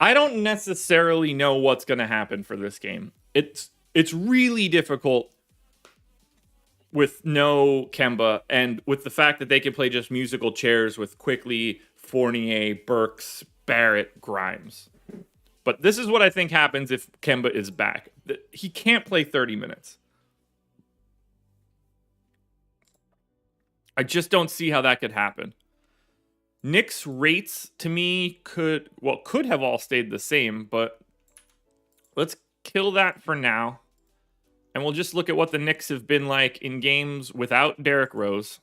I don't necessarily know what's going to happen for this game. It's really difficult with no Kemba and with the fact that they can play just musical chairs with Quickly, Fournier, Burks, Barrett, Grimes. But this is what I think happens if Kemba is back. He can't play 30 minutes. I just don't see how that could happen. Knicks rates to me could have all stayed the same, but let's kill that for now. And we'll just look at what the Knicks have been like in games without Derrick Rose.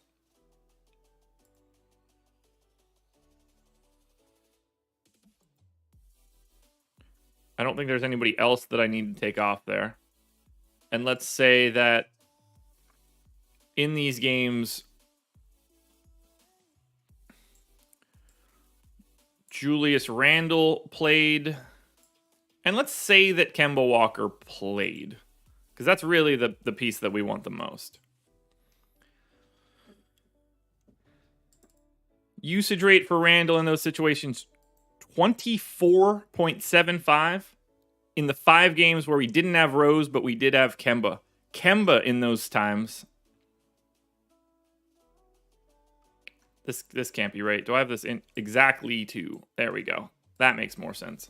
I don't think there's anybody else that I need to take off there. And let's say that in these games, Julius Randle played. And let's say that Kemba Walker played, because that's really the piece that we want the most. Usage rate for Randle in those situations, 24.75 in the 5 games where we didn't have Rose, but we did have Kemba. Kemba in those times. This can't be right. Do I have this in exactly 2? There we go. That makes more sense.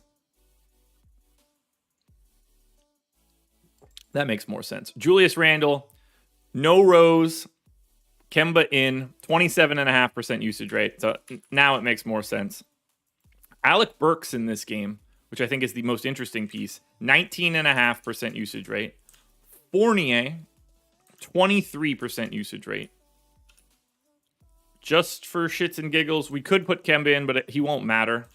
That makes more sense. Julius Randle, no Rose, Kemba in, 27.5% usage rate. So now it makes more sense. Alec Burks in this game, which I think is the most interesting piece, 19.5% usage rate. Fournier, 23% usage rate. Just for shits and giggles, we could put Kemba in, but he won't matter.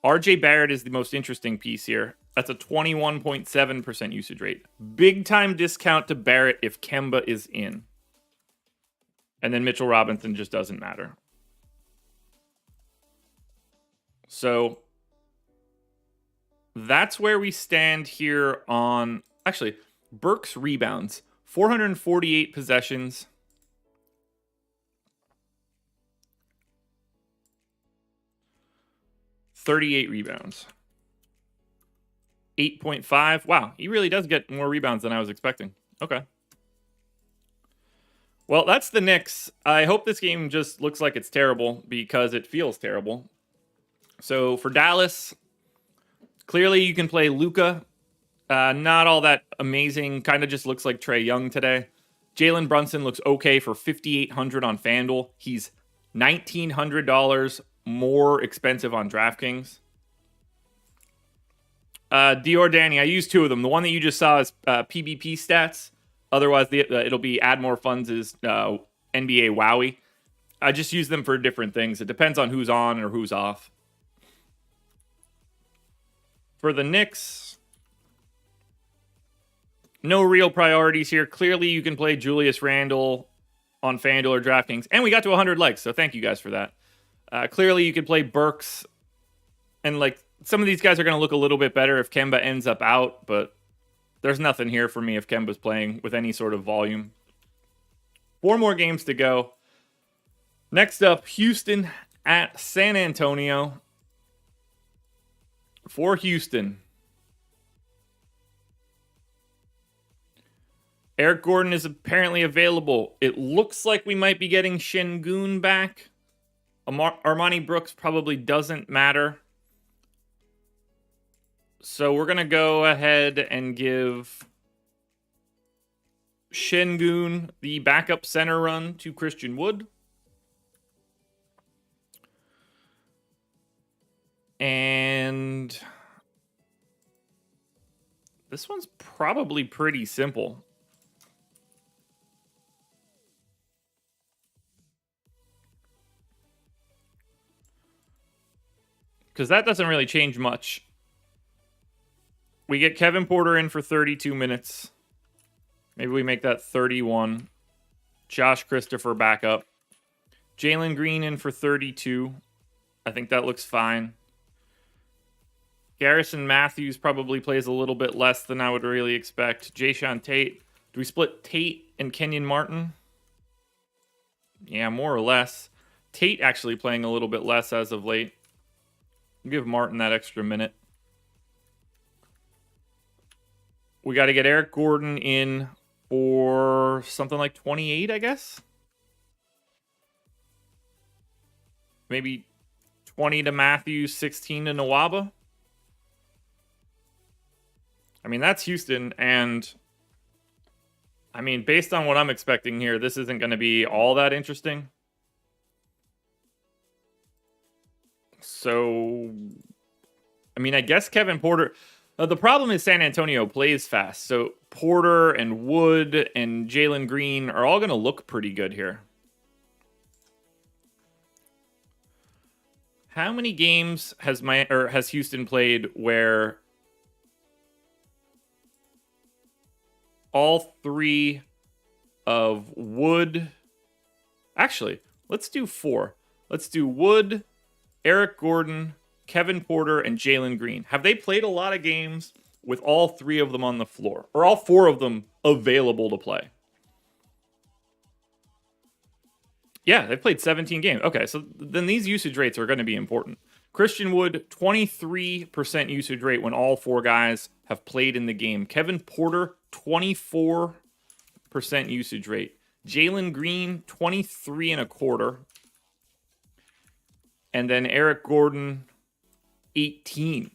RJ Barrett is the most interesting piece here. That's a 21.7% usage rate. Big time discount to Barrett if Kemba is in. And then Mitchell Robinson just doesn't matter. So that's where we stand here on... Actually, Burks rebounds. 448 possessions. 38 rebounds. 8.5. Wow, he really does get more rebounds than I was expecting. Okay. Well, that's the Knicks. I hope this game just looks like it's terrible because it feels terrible. So for Dallas, clearly you can play Luka. Not all that amazing. Kind of just looks like Trae Young today. Jalen Brunson looks okay for $5,800 on FanDuel. He's $1,900 more expensive on DraftKings. Dior Danny, I used 2 of them. The one that you just saw is PBP stats. Otherwise, it'll be Add More Funds is NBA Wowie. I just use them for different things. It depends on who's on or who's off. For the Knicks, no real priorities here. Clearly, you can play Julius Randle on FanDuel or DraftKings. And we got to 100 likes, so thank you guys for that. Clearly, you could play Burks. And, some of these guys are going to look a little bit better if Kemba ends up out, but there's nothing here for me if Kemba's playing with any sort of volume. 4 more games to go. Next up, Houston at San Antonio. For Houston, Eric Gordon is apparently available. It looks like we might be getting Şengün back. Armani Brooks probably doesn't matter. So we're going to go ahead and give Şengün the backup center run to Christian Wood. And this one's probably pretty simple. Because that doesn't really change much. We get Kevin Porter in for 32 minutes. Maybe we make that 31. Josh Christopher back up. Jalen Green in for 32. I think that looks fine. Garrison Matthews probably plays a little bit less than I would really expect. Jayshawn Tate. Do we split Tate and Kenyon Martin? Yeah, more or less. Tate actually playing a little bit less as of late. Give Martin that extra minute. We got to get Eric Gordon in for something like 28, I guess. Maybe 20 to Matthews, 16 to Nwaba. I mean, that's Houston, and I mean, based on what I'm expecting here, this isn't going to be all that interesting. So, I mean, I guess Kevin Porter... the problem is San Antonio plays fast, so Porter and Wood and Jalen Green are all going to look pretty good here. How many games has Houston played where all three of Wood... Actually, let's do 4. Let's do Wood, Eric Gordon, Kevin Porter, and Jalen Green. Have they played a lot of games with all 3 of them on the floor? Or all 4 of them available to play? Yeah, they've played 17 games. Okay, so then these usage rates are going to be important. Christian Wood, 23% usage rate when all 4 guys have played in the game. Kevin Porter, 24% usage rate. Jalen Green, 23.25%. And then Eric Gordon, 18.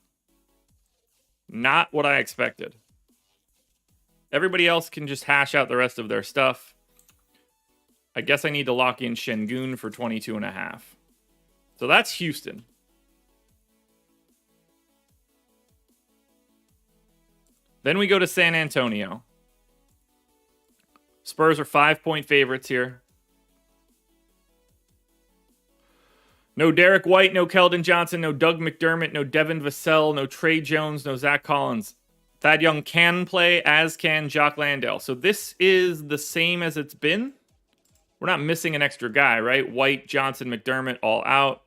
Not what I expected. Everybody else can just hash out the rest of their stuff. I guess I need to lock in Şengün for 22.5. So that's Houston. Then we go to San Antonio. Spurs are 5-point favorites here. No Derek White, no Keldon Johnson, no Doug McDermott, no Devin Vassell, no Trey Jones, no Zach Collins. Thad Young can play, as can Jock Landale. So this is the same as it's been. We're not missing an extra guy, right? White, Johnson, McDermott, all out.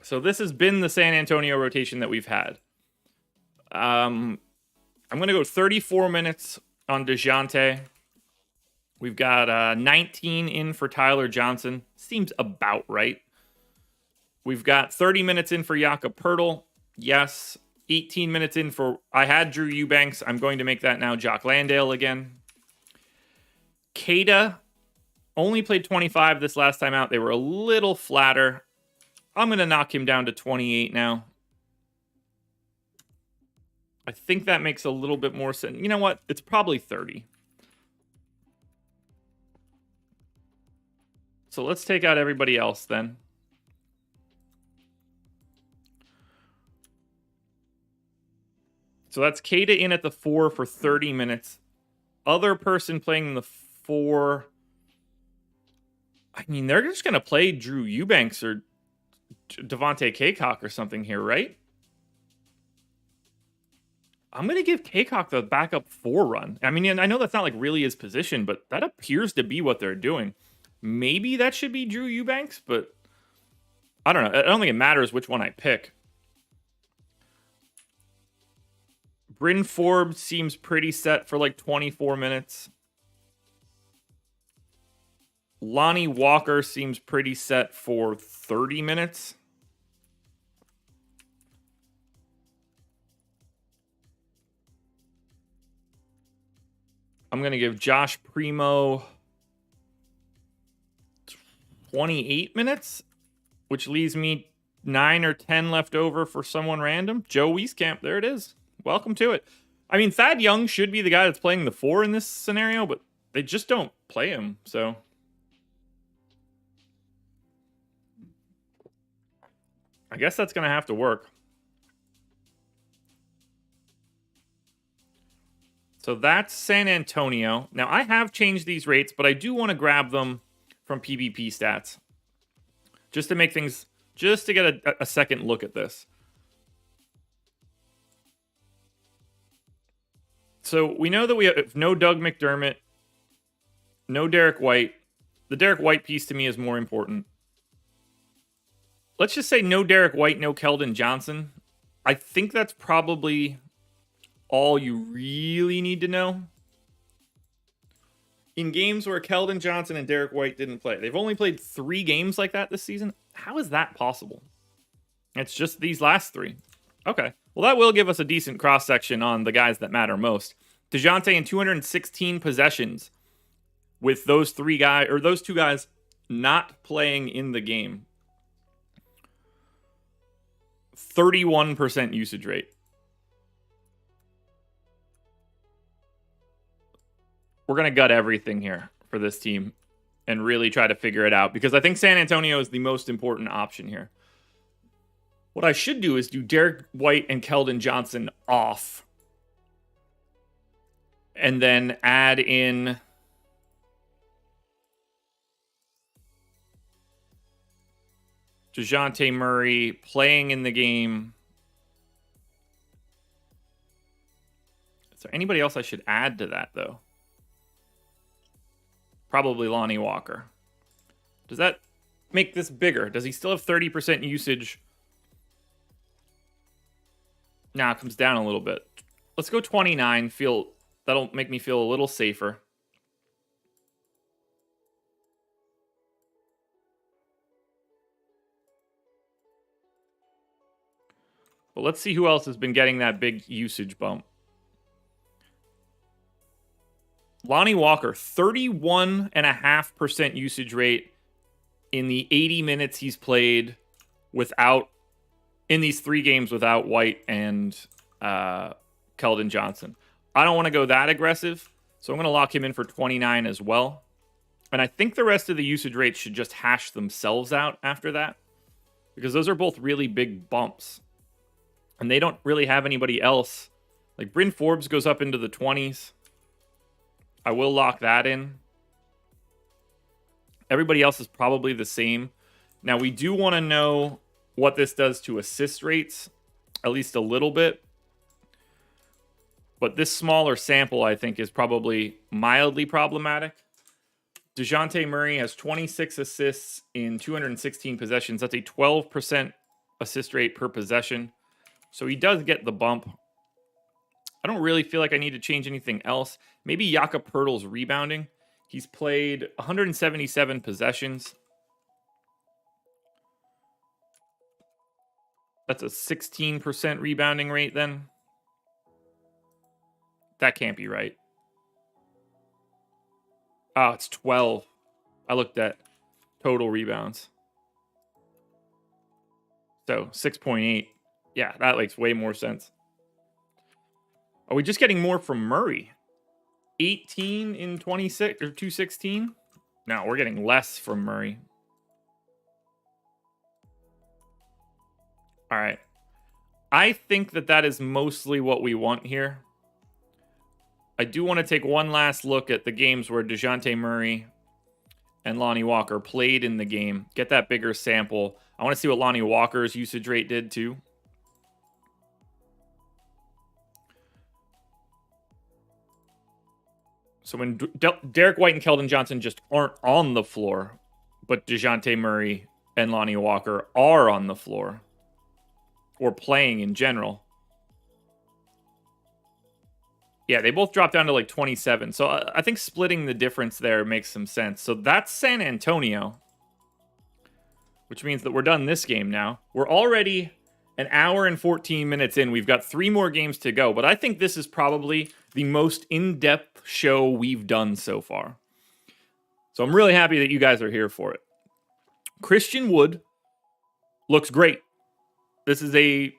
So this has been the San Antonio rotation that we've had. I'm going to go 34 minutes on DeJounte. We've got 19 in for Tyler Johnson. Seems about right. We've got 30 minutes in for Jakob Poeltl. Yes. 18 minutes in for... I had Drew Eubanks. I'm going to make that now Jock Landale again. Cada only played 25 this last time out. They were a little flatter. I'm going to knock him down to 28 now. I think that makes a little bit more sense. You know what? It's probably 30. So let's take out everybody else then. So that's Cada in at the 4 for 30 minutes. Other person playing the 4. I mean, they're just going to play Drew Eubanks or Devontae Caycock or something here, right? I'm going to give Caycock the backup 4 run. I mean, I know that's not like really his position, but that appears to be what they're doing. Maybe that should be Drew Eubanks, but I don't know. I don't think it matters which one I pick. Bryn Forbes seems pretty set for like 24 minutes. Lonnie Walker seems pretty set for 30 minutes. I'm going to give Josh Primo 28 minutes, which leaves me 9 or 10 left over for someone random. Joe Wieskamp, there it is. Welcome to it. I mean, Thad Young should be the guy that's playing the 4 in this scenario, but they just don't play him, so... I guess that's going to have to work. So that's San Antonio. Now, I have changed these rates, but I do want to grab them from PBP stats. Just to make things... Just to get a second look at this. So we know that we have no Doug McDermott, no Derek White. The Derek White piece to me is more important. Let's just say no Derek White, no Keldon Johnson. I think that's probably all you really need to know. in games where Keldon Johnson and Derek White didn't play. They've only played 3 games like that this season. How is that possible? It's just these last 3. Okay. Well, that will give us a decent cross-section on the guys that matter most. DeJounte in 216 possessions with those 2 guys not playing in the game. 31% usage rate. We're going to gut everything here for this team and really try to figure it out because I think San Antonio is the most important option here. What I should do is do Derek White and Keldon Johnson off and then add in DeJounte Murray playing in the game. Is there anybody else I should add to that, though? Probably Lonnie Walker. Does that make this bigger? Does he still have 30% usage? Nah, it comes down a little bit. Let's go 29. That'll make me feel a little safer. But let's see who else has been getting that big usage bump. Lonnie Walker, 31.5% usage rate in the 80 minutes he's played in these 3 games without White and Keldon Johnson. I don't want to go that aggressive, so I'm going to lock him in for 29 as well. And I think the rest of the usage rates should just hash themselves out after that, because those are both really big bumps. And they don't really have anybody else. Like Bryn Forbes goes up into the 20s. I will lock that in. Everybody else is probably the same. Now, we do want to know what this does to assist rates, at least a little bit. But this smaller sample, I think, is probably mildly problematic. DeJounte Murray has 26 assists in 216 possessions. That's a 12% assist rate per possession. So he does get the bump. I don't really feel like I need to change anything else. Maybe Jakob Poeltl's rebounding. He's played 177 possessions. That's a 16% rebounding rate then. That can't be right. Oh, it's 12. I looked at total rebounds. So 6.8. Yeah, that makes way more sense. Are we just getting more from Murray? 18 in 26 or 216? No, we're getting less from Murray. All right. I think that is mostly what we want here. I do want to take one last look at the games where DeJounte Murray and Lonnie Walker played in the game. Get that bigger sample. I want to see what Lonnie Walker's usage rate did too. So when Derek White and Keldon Johnson just aren't on the floor, but DeJounte Murray and Lonnie Walker are on the floor, or playing in general. Yeah, they both dropped down to like 27. So I think splitting the difference there makes some sense. So that's San Antonio, which means that we're done this game now. We're already an hour and 14 minutes in. We've got 3 more games to go, but I think this is probably the most in-depth show we've done so far. So I'm really happy that you guys are here for it. Christian Wood looks great. This is a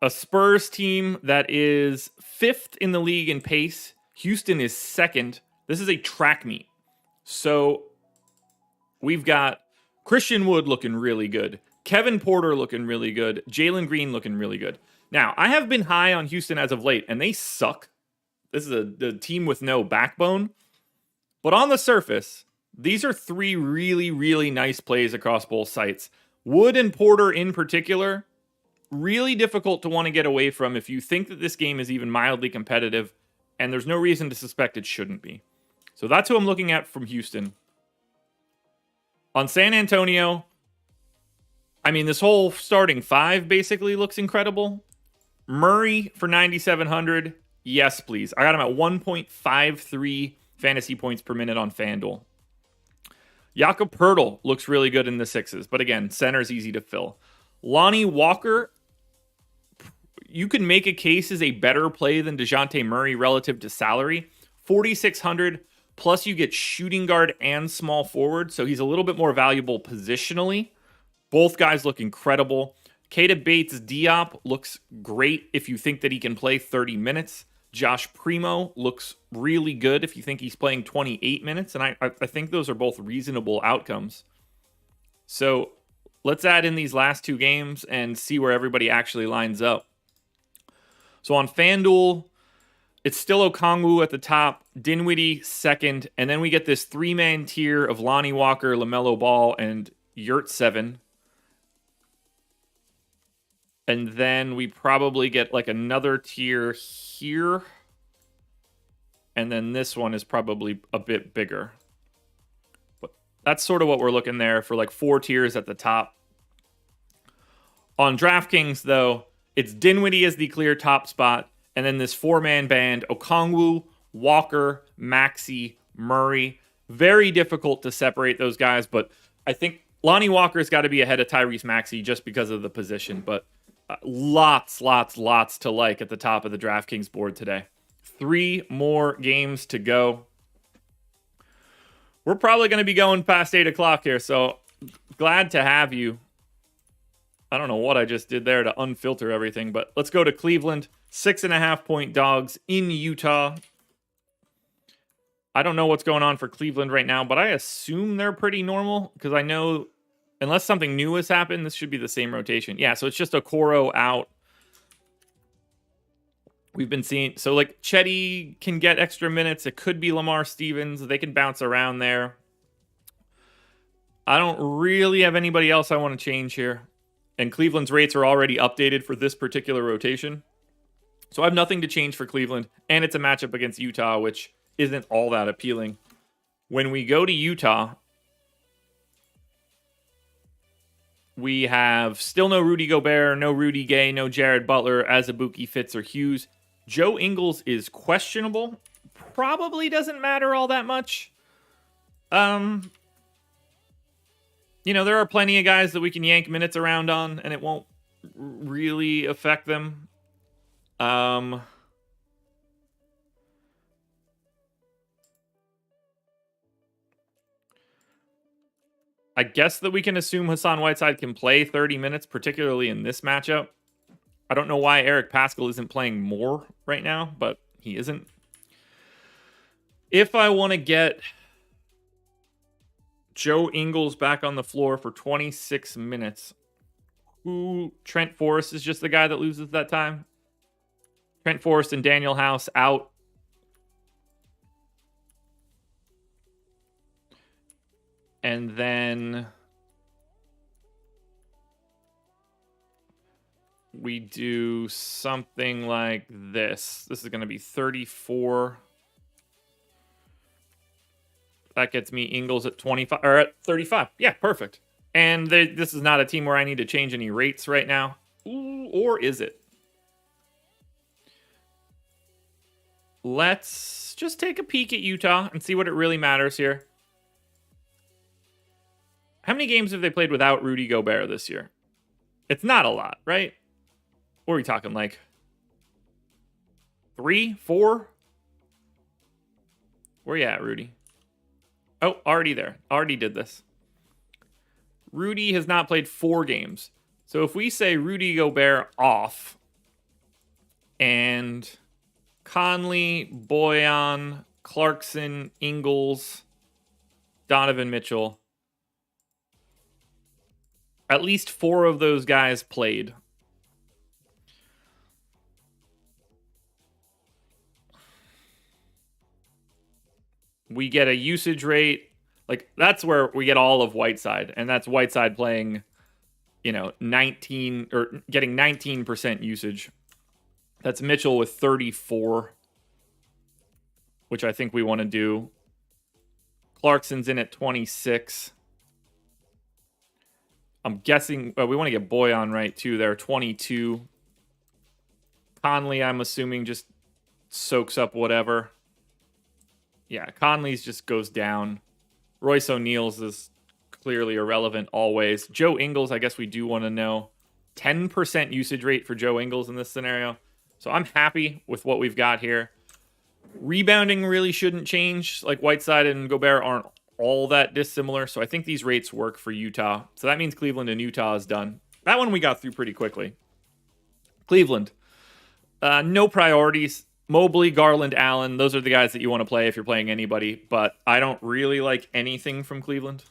Spurs team that is 5th in the league in pace. Houston is 2nd. This is a track meet. So we've got Christian Wood looking really good. Kevin Porter looking really good. Jalen Green looking really good. Now, I have been high on Houston as of late, and they suck. This is a team with no backbone. But on the surface, these are 3 really, really nice plays across both sites. Wood and Porter in particular, really difficult to want to get away from if you think that this game is even mildly competitive, and there's no reason to suspect it shouldn't be. So that's who I'm looking at from Houston. On San Antonio, I mean, this whole starting 5 basically looks incredible. Murray for 9,700. Yes, please. I got him at 1.53 fantasy points per minute on FanDuel. Jakob Poeltl looks really good in the 6s, but again, center's easy to fill. Lonnie Walker, you can make a case as a better play than DeJounte Murray relative to salary. 4,600, plus you get shooting guard and small forward, so he's a little bit more valuable positionally. Both guys look incredible. Keita Bates-Diop looks great if you think that he can play 30 minutes. Josh Primo looks really good if you think he's playing 28 minutes, and I think those are both reasonable outcomes. So let's add in these last 2 games and see where everybody actually lines up. So on FanDuel, it's still Okongwu at the top, Dinwiddie second, and then we get this 3-man tier of Lonnie Walker, LaMelo Ball, and Yurtseven. And then we probably get like another tier here. And then this one is probably a bit bigger. But that's sort of what we're looking there for, like 4 tiers at the top. On DraftKings, though, it's Dinwiddie as the clear top spot. And then this 4-man band, Okongwu, Walker, Maxey, Murray. Very difficult to separate those guys. But I think Lonnie Walker's got to be ahead of Tyrese Maxey just because of the position. But lots to like at the top of the DraftKings board today. 3 more games to go. We're probably going to be going past 8 o'clock here, so glad to have you. I don't know what I just did there to unfilter everything, but let's go to Cleveland. 6.5-point dogs in Utah. I don't know what's going on for Cleveland right now, but I assume they're pretty normal because I know unless something new has happened, this should be the same rotation. Yeah, so it's just Okoro out. We've been seeing... So, like, Chetty can get extra minutes. It could be Lamar Stevens. They can bounce around there. I don't really have anybody else I want to change here. And Cleveland's rates are already updated for this particular rotation. So I have nothing to change for Cleveland. And it's a matchup against Utah, which isn't all that appealing. When we go to Utah... We have still no Rudy Gobert, no Rudy Gay, no Jared Butler, Azubuike, Fitz, or Hughes. Joe Ingles is questionable. Probably doesn't matter all that much. You know, there are plenty of guys that we can yank minutes around on, and it won't really affect them. I guess that we can assume Hassan Whiteside can play 30 minutes, particularly in this matchup. I don't know why Eric Paschall isn't playing more right now, but he isn't. If I want to get Joe Ingles back on the floor for 26 minutes, Trent Forrest is just the guy that loses that time. Trent Forrest and Daniel House out. And then we do something like this. This is going to be 34. That gets me Ingles at 25 or at 35. Yeah, perfect. And this is not a team where I need to change any rates right now. Ooh, or is it? Let's just take a peek at Utah and see what it really matters here. How many games have they played without Rudy Gobert this year? It's not a lot, right? What are we talking, like 3, 4? Where you at, Rudy? Oh, already there. Already did this. Rudy has not played 4 games. So if we say Rudy Gobert off and Conley, Boyan, Clarkson, Ingles, Donovan Mitchell, at least 4 of those guys played. We get a usage rate. Like, that's where we get all of Whiteside. And that's Whiteside playing, 19 or getting 19% usage. That's Mitchell with 34, which I think we want to do. Clarkson's in at 26. I'm guessing we want to get Boyan right too there, 22. Conley, I'm assuming, just soaks up whatever. Yeah, Conley's just goes down. Royce O'Neal's is clearly irrelevant always. Joe Ingles, I guess we do want to know. 10% usage rate for Joe Ingles in this scenario. So I'm happy with what we've got here. Rebounding really shouldn't change. Like Whiteside and Gobert aren't all that dissimilar. So I think these rates work for Utah. So that means Cleveland and Utah is done. That one we got through pretty quickly. Cleveland. No priorities. Mobley, Garland, Allen. Those are the guys that you want to play if you're playing anybody. But I don't really like anything from Cleveland.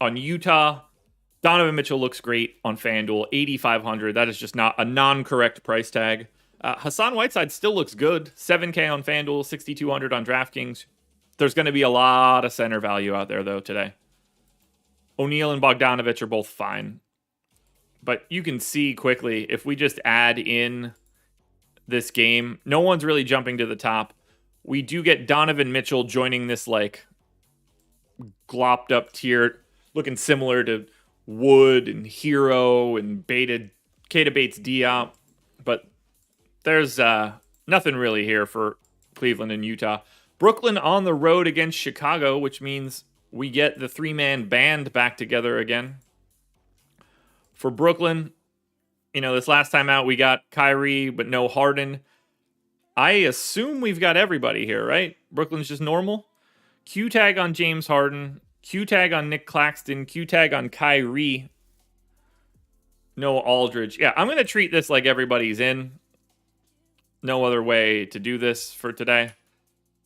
On Utah, Donovan Mitchell looks great on FanDuel. 8,500. That is just not a non-correct price tag. Hassan Whiteside still looks good. 7K on FanDuel, 6,200 on DraftKings. There's going to be a lot of center value out there, though, today. O'Neal and Bogdanovich are both fine. But you can see quickly, if we just add in this game, no one's really jumping to the top. We do get Donovan Mitchell joining this, like, glopped up tier, looking similar to Wood and Hero and Keita Bates Diop. But there's nothing really here for Cleveland and Utah. Brooklyn on the road against Chicago, which means we get the three-man band back together again. For Brooklyn, this last time out we got Kyrie, but no Harden. I assume we've got everybody here, right? Brooklyn's just normal. Q tag on James Harden. Q tag on Nick Claxton. Q tag on Kyrie. No Aldridge. Yeah, I'm going to treat this like everybody's in. No other way to do this for today.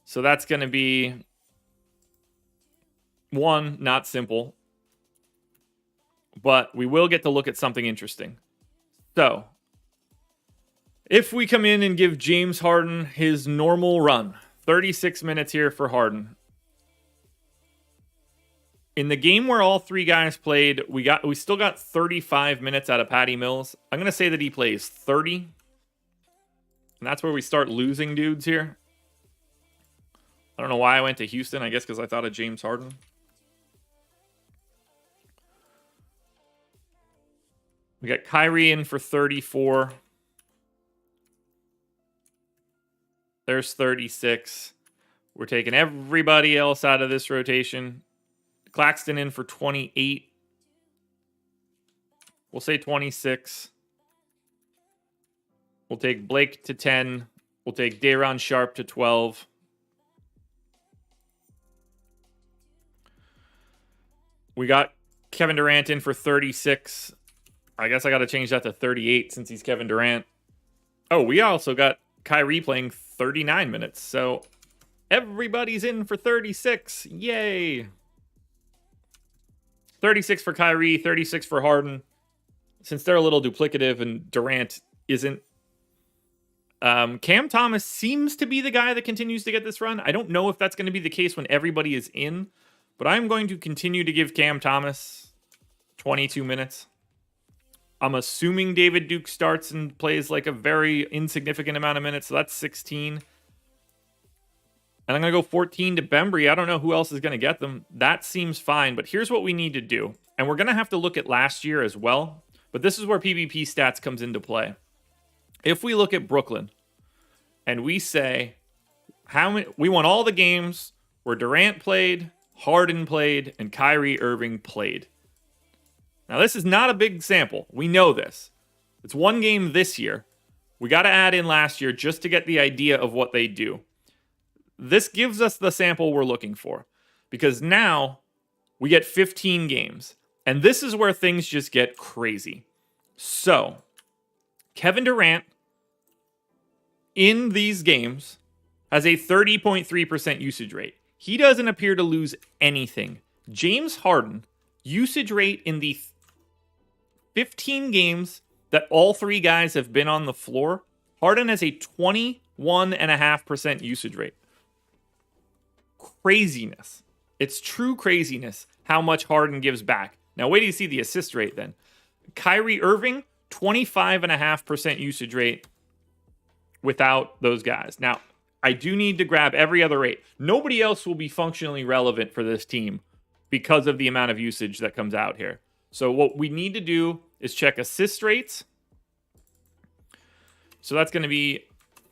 So that's going to be one, not simple. But we will get to look at something interesting. So, if we come in and give James Harden his normal run, 36 minutes here for Harden. In the game where all three guys played, we still got 35 minutes out of Patty Mills. I'm going to say that he plays 30. And that's where we start losing dudes here. I don't know why I went to Houston. I guess because I thought of James Harden. We got Kyrie in for 34. There's 36. We're taking everybody else out of this rotation. Claxton in for 28. We'll say 26. We'll take Blake to 10. We'll take Day'Ron Sharpe to 12. We got Kevin Durant in for 36. I guess I got to change that to 38 since he's Kevin Durant. Oh, we also got Kyrie playing 39 minutes. So everybody's in for 36. Yay. 36 for Kyrie, 36 for Harden. Since they're a little duplicative and Durant isn't. Cam Thomas seems to be the guy that continues to get this run. I don't know if that's going to be the case when everybody is in. But I'm going to continue to give Cam Thomas 22 minutes. I'm assuming David Duke starts and plays like a very insignificant amount of minutes. So that's 16. And I'm going to go 14 to Bembry. I don't know who else is going to get them. That seems fine. But here's what we need to do. And we're going to have to look at last year as well. But this is where PvP stats comes into play. If we look at Brooklyn and we say, we want all the games where Durant played, Harden played, and Kyrie Irving played. Now, this is not a big sample. We know this. It's one game this year. We got to add in last year just to get the idea of what they do. This gives us the sample we're looking for. Because now we get 15 games. And this is where things just get crazy. So, Kevin Durant, in these games, has a 30.3% usage rate. He doesn't appear to lose anything. James Harden, usage rate in the 15 games that all three guys have been on the floor, Harden has a 21.5% usage rate. Craziness. It's true craziness how much Harden gives back. Now, wait till you see the assist rate then. Kyrie Irving, 25.5% usage rate without those guys. Now, I do need to grab every other rate. Nobody else will be functionally relevant for this team because of the amount of usage that comes out here. So what we need to do is check assist rates. So that's going to be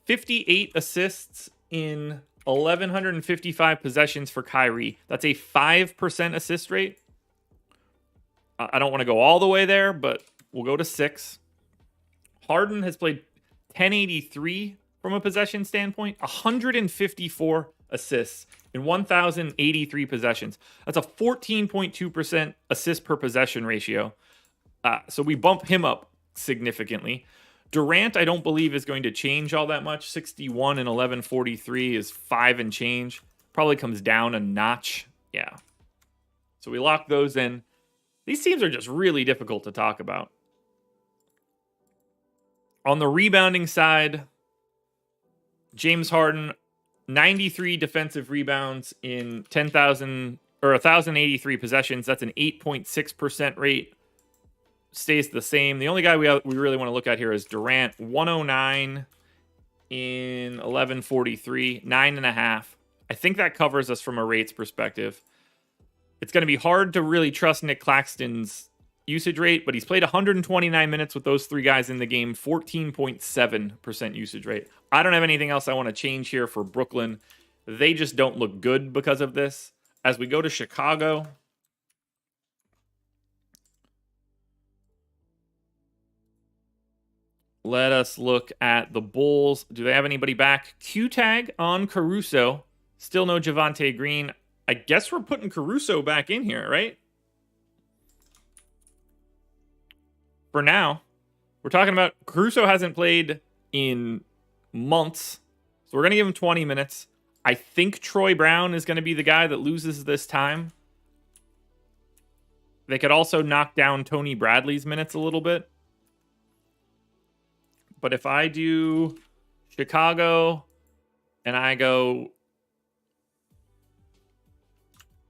58 assists in 1,155 possessions for Kyrie. That's a 5% assist rate. I don't want to go all the way there, but we'll go to 6. Harden has played 1083 from a possession standpoint, 154 assists in 1,083 possessions. That's a 14.2% assist per possession ratio. So we bump him up significantly. Durant, I don't believe, is going to change all that much. 61 and 1143 is 5 and change. Probably comes down a notch. Yeah. So we lock those in. These teams are just really difficult to talk about. On the rebounding side, James Harden, 93 defensive rebounds in 1,083 possessions. That's an 8.6% rate. Stays the same. The only guy we really want to look at here is Durant, 109 in 1143, 9.5. I think that covers us from a rates perspective. It's going to be hard to really trust Nick Claxton's usage rate, but he's played 129 minutes with those 3 guys in the game, 14.7% usage rate. I don't have anything else I want to change here for Brooklyn. They just don't look good because of this. As we go to Chicago, let us look at the Bulls. Do they have anybody back? Q-tag on Caruso. Still no Javonte Green. I guess we're putting Caruso back in here, right? For now. We're talking about Caruso hasn't played in months. So we're going to give him 20 minutes. I think Troy Brown is going to be the guy that loses this time. They could also knock down Tony Bradley's minutes a little bit. But if I do Chicago and I go,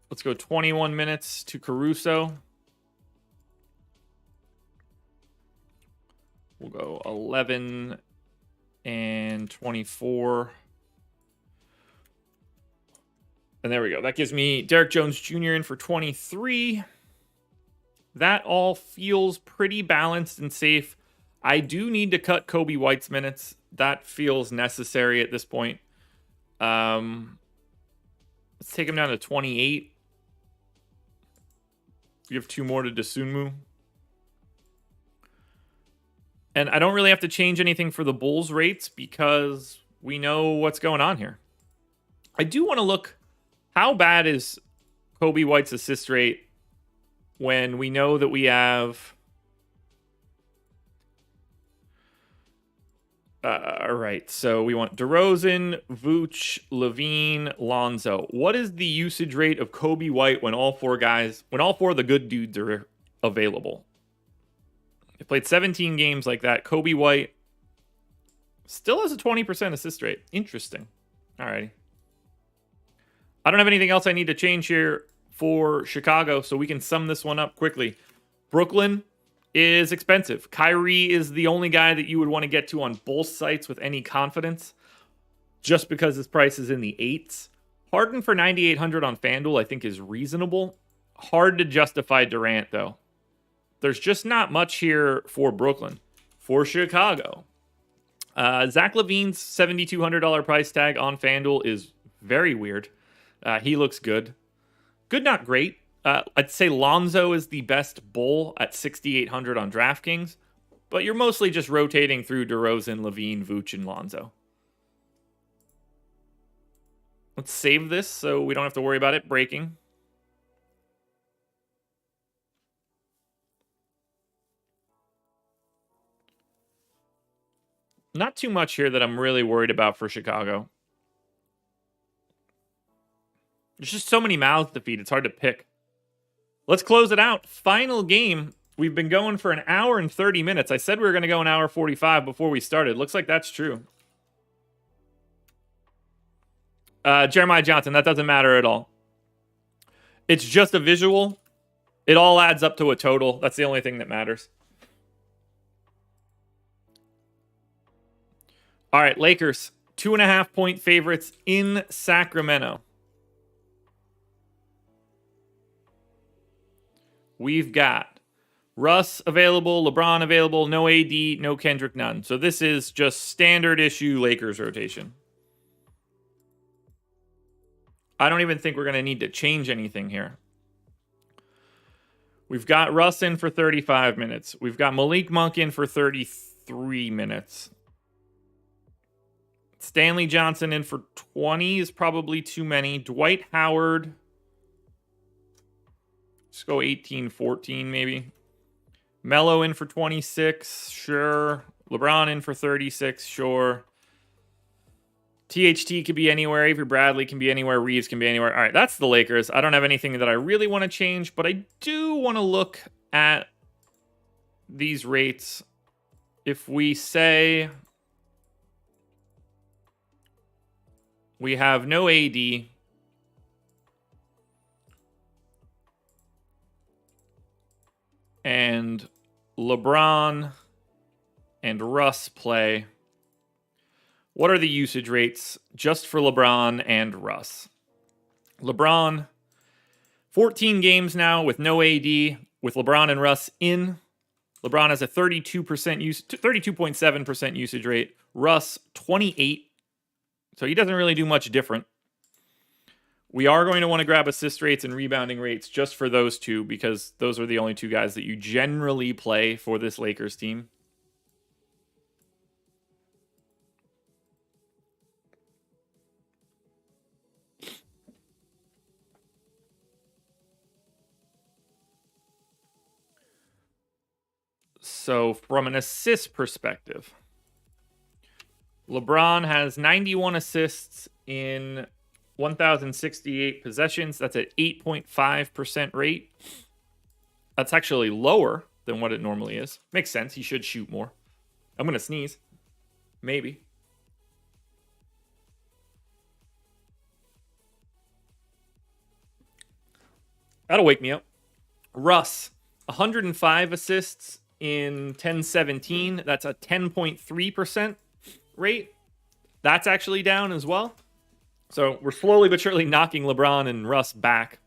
let's go 21 minutes to Caruso. We'll go 11 and 24. And there we go. That gives me Derek Jones Jr. in for 23. That all feels pretty balanced and safe. I do need to cut Kobe White's minutes. That feels necessary at this point. Let's take him down to 28. Give 2 more to Dosunmu. And I don't really have to change anything for the Bulls rates because we know what's going on here. I do want to look, how bad is Kobe White's assist rate when we know that we have... all right, so we want DeRozan, Vooch, Levine, Lonzo. What is the usage rate of Kobe White when all 4 of the good dudes are available? He played 17 games like that. Kobe White still has a 20% assist rate. Interesting. All righty. I don't have anything else I need to change here for Chicago, so we can sum this one up quickly. Brooklyn is expensive. Kyrie is the only guy that you would want to get to on both sites with any confidence, just because his price is in the 8s. Harden for 9,800 on FanDuel, I think, is reasonable. Hard to justify Durant, though. There's just not much here for Brooklyn. For Chicago, Zach LaVine's $7,200 price tag on FanDuel is very weird. He looks good. Good, not great. I'd say Lonzo is the best bull at 6,800 on DraftKings, but you're mostly just rotating through DeRozan, Levine, Vooch, and Lonzo. Let's save this so we don't have to worry about it breaking. Not too much here that I'm really worried about for Chicago. There's just so many mouths to feed, it's hard to pick. Let's close it out. Final game. We've been going for an hour and 30 minutes. I said we were going to go an hour 45 before we started. Looks like that's true. Jeremiah Johnson, that doesn't matter at all. It's just a visual. It all adds up to a total. That's the only thing that matters. All right, Lakers, 2.5-point favorites in Sacramento. We've got Russ available, LeBron available, no AD, no Kendrick Nunn. So this is just standard issue Lakers rotation. I don't even think we're going to need to change anything here. We've got Russ in for 35 minutes. We've got Malik Monk in for 33 minutes. Stanley Johnson in for 20 is probably too many. Dwight Howard. Let's go 18, 14 maybe. Melo in for 26, sure. LeBron in for 36, sure. THT could be anywhere. Avery Bradley can be anywhere. Reeves can be anywhere. All right, that's the Lakers. I don't have anything that I really want to change, but I do want to look at these rates. If we say we have no AD, and LeBron and Russ play, what are the usage rates just for LeBron and Russ? LeBron, 14 games now with no AD, with LeBron and Russ in. LeBron has a 32.7% usage rate. Russ, 28. So he doesn't really do much different. We are going to want to grab assist rates and rebounding rates just for those two, because those are the only two guys that you generally play for this Lakers team. So from an assist perspective, LeBron has 91 assists in 1,068 possessions. That's at 8.5% rate. That's actually lower than what it normally is. Makes sense. He should shoot more. I'm going to sneeze. Maybe. That'll wake me up. Russ, 105 assists in 1017. That's a 10.3% rate. That's actually down as well. So we're slowly but surely knocking LeBron and Russ back.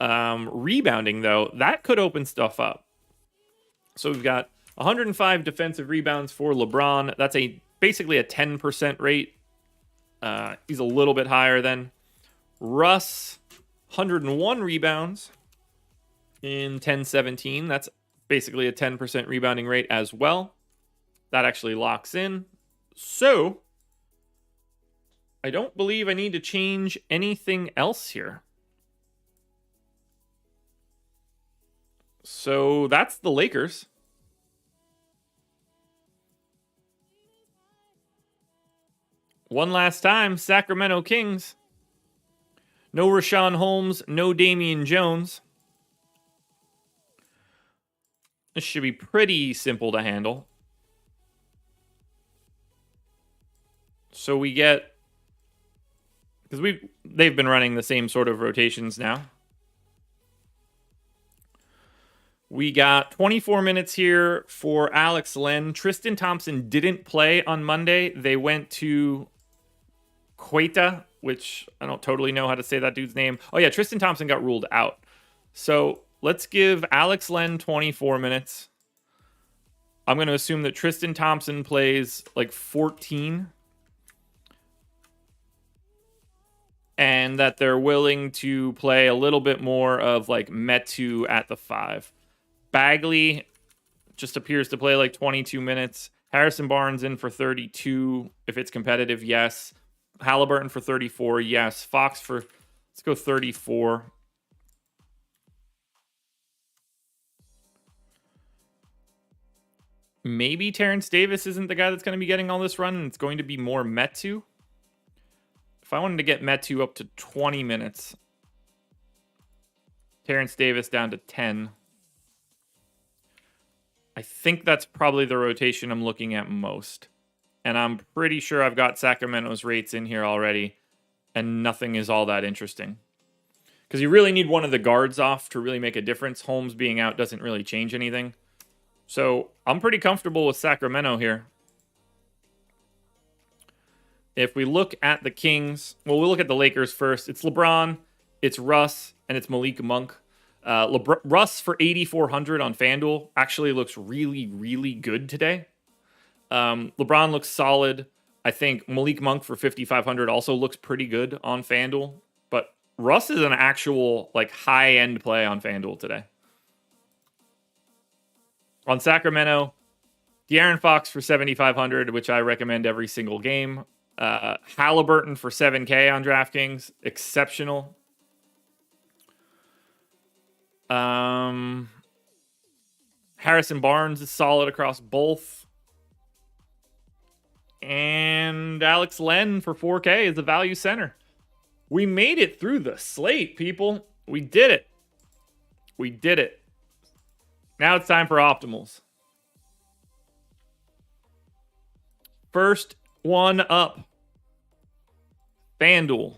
Rebounding, though, that could open stuff up. So we've got 105 defensive rebounds for LeBron. That's basically a 10% rate. He's a little bit higher than Russ. 101 rebounds in 1017. That's basically a 10% rebounding rate as well. That actually locks in. So I don't believe I need to change anything else here. So that's the Lakers. One last time, Sacramento Kings. No Rashawn Holmes, no Damian Jones. This should be pretty simple to handle. So we get, because they've been running the same sort of rotations now. We got 24 minutes here for Alex Len. Tristan Thompson didn't play on Monday. They went to Quetta, which I don't totally know how to say that dude's name. Oh yeah, Tristan Thompson got ruled out. So let's give Alex Len 24 minutes. I'm going to assume that Tristan Thompson plays like 14. And that they're willing to play a little bit more of like Metu at the 5. Bagley just appears to play like 22 minutes. Harrison Barnes in for 32. If it's competitive, yes. Halliburton for 34, yes. Fox for, let's go 34. Maybe Terrence Davis isn't the guy that's going to be getting all this run, and it's going to be more Metu. If I wanted to get Metu up to 20 minutes, Terrence Davis down to 10. I think that's probably the rotation I'm looking at most. And I'm pretty sure I've got Sacramento's rates in here already, and nothing is all that interesting. Because you really need one of the guards off to really make a difference. Holmes being out doesn't really change anything. So I'm pretty comfortable with Sacramento here. If we look at the Kings, well, we'll look at the Lakers first. It's LeBron, it's Russ, and it's Malik Monk. Russ for 8,400 on FanDuel actually looks really, really good today. LeBron looks solid. I think Malik Monk for 5,500 also looks pretty good on FanDuel. But Russ is an actual like high-end play on FanDuel today. On Sacramento, De'Aaron Fox for 7,500, which I recommend every single game. Halliburton for 7K on DraftKings, exceptional. Harrison Barnes is solid across both. And Alex Len for 4K is the value center. We made it through the slate, people. We did it. We did it. Now it's time for optimals. First one up. FanDuel.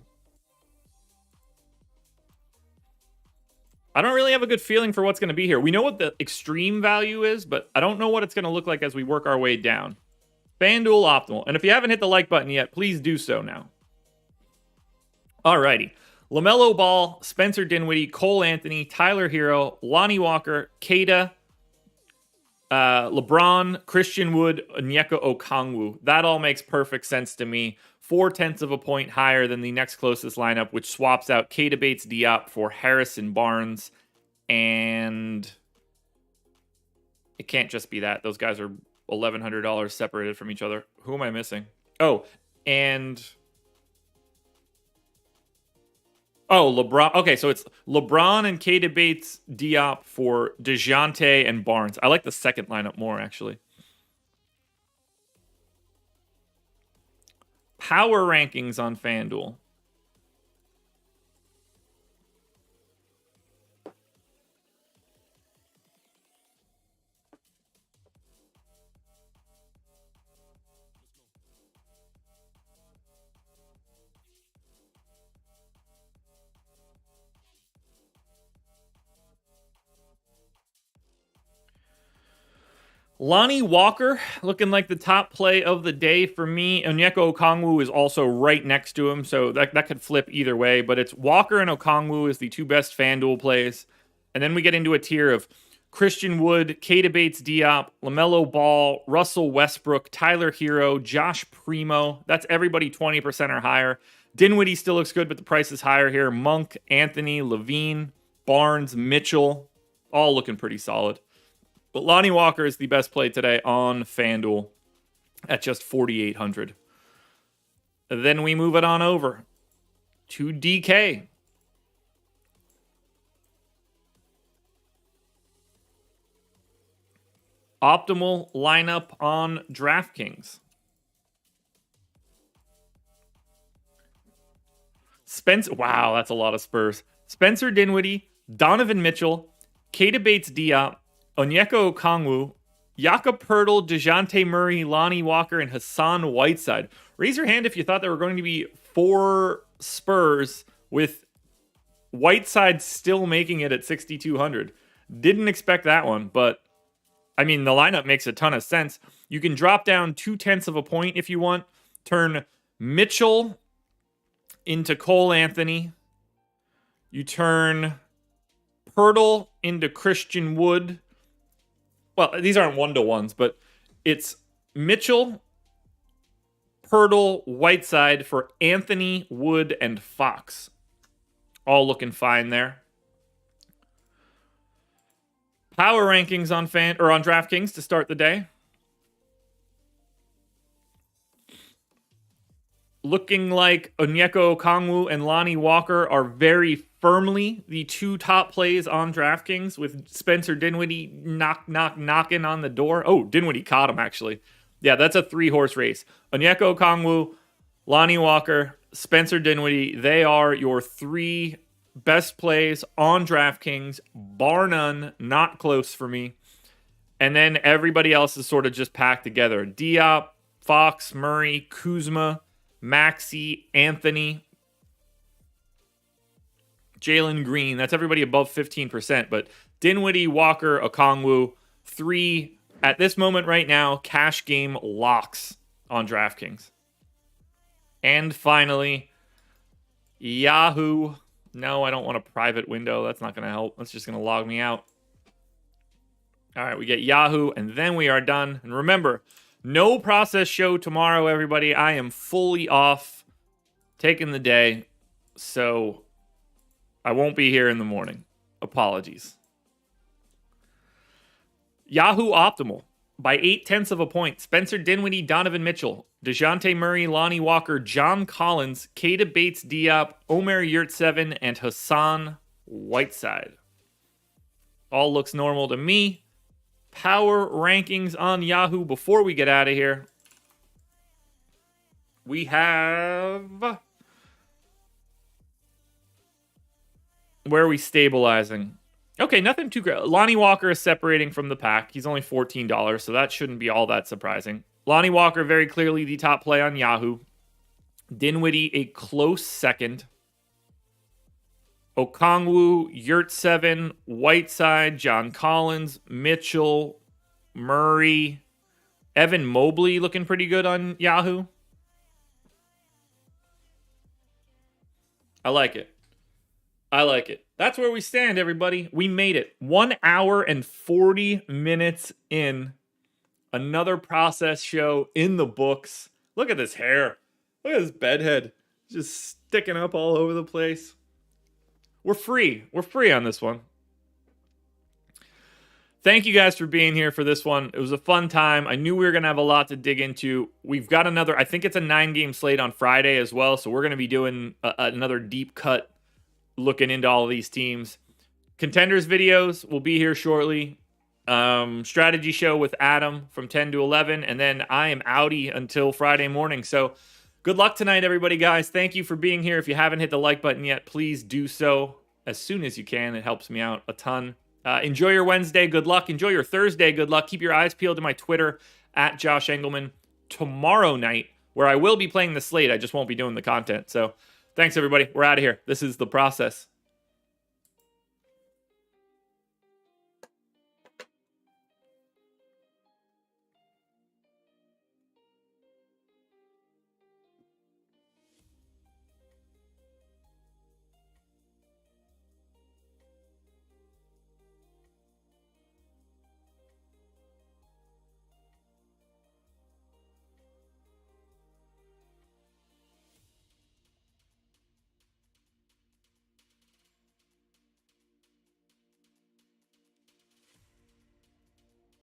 I don't really have a good feeling for what's going to be here. We know what the extreme value is, but I don't know what it's going to look like as we work our way down. FanDuel optimal. And if you haven't hit the like button yet, please do so now. Alrighty. LaMelo Ball, Spencer Dinwiddie, Cole Anthony, Tyler Hero, Lonnie Walker, Kada, LeBron, Christian Wood, Onyeka Okongwu. That all makes perfect sense to me. 0.4 of a point higher than the next closest lineup, which swaps out Keita Bates-Diop for Harrison Barnes. And it can't just be that. Those guys are $1,100 separated from each other. Who am I missing? Oh, LeBron. Okay, so it's LeBron and Keita Bates-Diop for DeJounte and Barnes. I like the second lineup more, actually. Power rankings on FanDuel. Lonnie Walker looking like the top play of the day for me. Onyeka Okongwu is also right next to him, so that could flip either way. But it's Walker and Okongwu is the two best FanDuel plays. And then we get into a tier of Christian Wood, Keita Bates-Diop, LaMelo Ball, Russell Westbrook, Tyler Hero, Josh Primo. That's everybody 20% or higher. Dinwiddie still looks good, but the price is higher here. Monk, Anthony, Levine, Barnes, Mitchell, all looking pretty solid. But Lonnie Walker is the best play today on FanDuel at just 4,800. Then we move it on over to DK. Optimal lineup on DraftKings. Wow, that's a lot of Spurs. Spencer Dinwiddie, Donovan Mitchell, Keita Bates-Diop, Onyeka Okongwu, Jakob Poeltl, DeJounte Murray, Lonnie Walker, and Hassan Whiteside. Raise your hand if you thought there were going to be 4 Spurs with Whiteside still making it at 6,200. Didn't expect that one, but I mean, the lineup makes a ton of sense. You can drop down 0.2 of a point if you want. Turn Mitchell into Cole Anthony. You turn Poeltl into Christian Wood. Well, these aren't one-to-ones, but it's Mitchell, Poeltl, Whiteside for Anthony, Wood, and Fox. All looking fine there. Power rankings on DraftKings to start the day. Looking like Onyeka Okongwu and Lonnie Walker are very firmly the 2 top plays on DraftKings, with Spencer Dinwiddie knocking on the door. Oh, Dinwiddie caught him, actually. Yeah, that's a 3-horse race. Onyeka Okongwu, Lonnie Walker, Spencer Dinwiddie, they are your 3 best plays on DraftKings, bar none, not close for me. And then everybody else is sort of just packed together. Diop, Fox, Murray, Kuzma, Maxey, Anthony, Jalen Green. That's everybody above 15%. But Dinwiddie, Walker, Okongwu, 3 at this moment right now, cash game locks on DraftKings. And finally, Yahoo. No, I don't want a private window. That's not going to help. That's just going to log me out. All right, we get Yahoo, and then we are done. And remember, No process show tomorrow, everybody. I am fully off, taking the day, so I won't be here in the morning. Apologies. Yahoo Optimal by 0.8 of a point. Spencer Dinwiddie, Donovan Mitchell, DeJounte Murray, Lonnie Walker, John Collins, Keita Bates-Diop, Omer Yurtseven, and Hassan Whiteside. All looks normal to me. Power rankings on Yahoo before we get out of here. We have... Where are we stabilizing? Okay, nothing too great. Lonnie Walker is separating from the pack. He's only $14, so that shouldn't be all that surprising. Lonnie Walker, very clearly the top play on Yahoo. Dinwiddie, a close second. Okongwu, Yurtseven, Whiteside, John Collins, Mitchell, Murray. Evan Mobley looking pretty good on Yahoo. I like it. I like it. That's where we stand, everybody. We made it. 1 hour and 40 minutes in. Another process show in the books. Look at this hair. Look at this bedhead. Just sticking up all over the place. We're free. We're free on this one. Thank you guys for being here for this one. It was a fun time. I knew we were going to have a lot to dig into. We've got another, I think it's a 9-game slate on Friday as well. So we're going to be doing another deep cut looking into all of these teams. Contenders videos will be here shortly. Strategy show with Adam from 10 to 11. And then I am outie until Friday morning. So good luck tonight, everybody, guys. Thank you for being here. If you haven't hit the like button yet, please do so as soon as you can. It helps me out a ton. Enjoy your Wednesday. Good luck. Enjoy your Thursday. Good luck. Keep your eyes peeled to my Twitter at Josh Engleman tomorrow night, where I will be playing the slate. I just won't be doing the content. So thanks, everybody. We're out of here. This is The Process.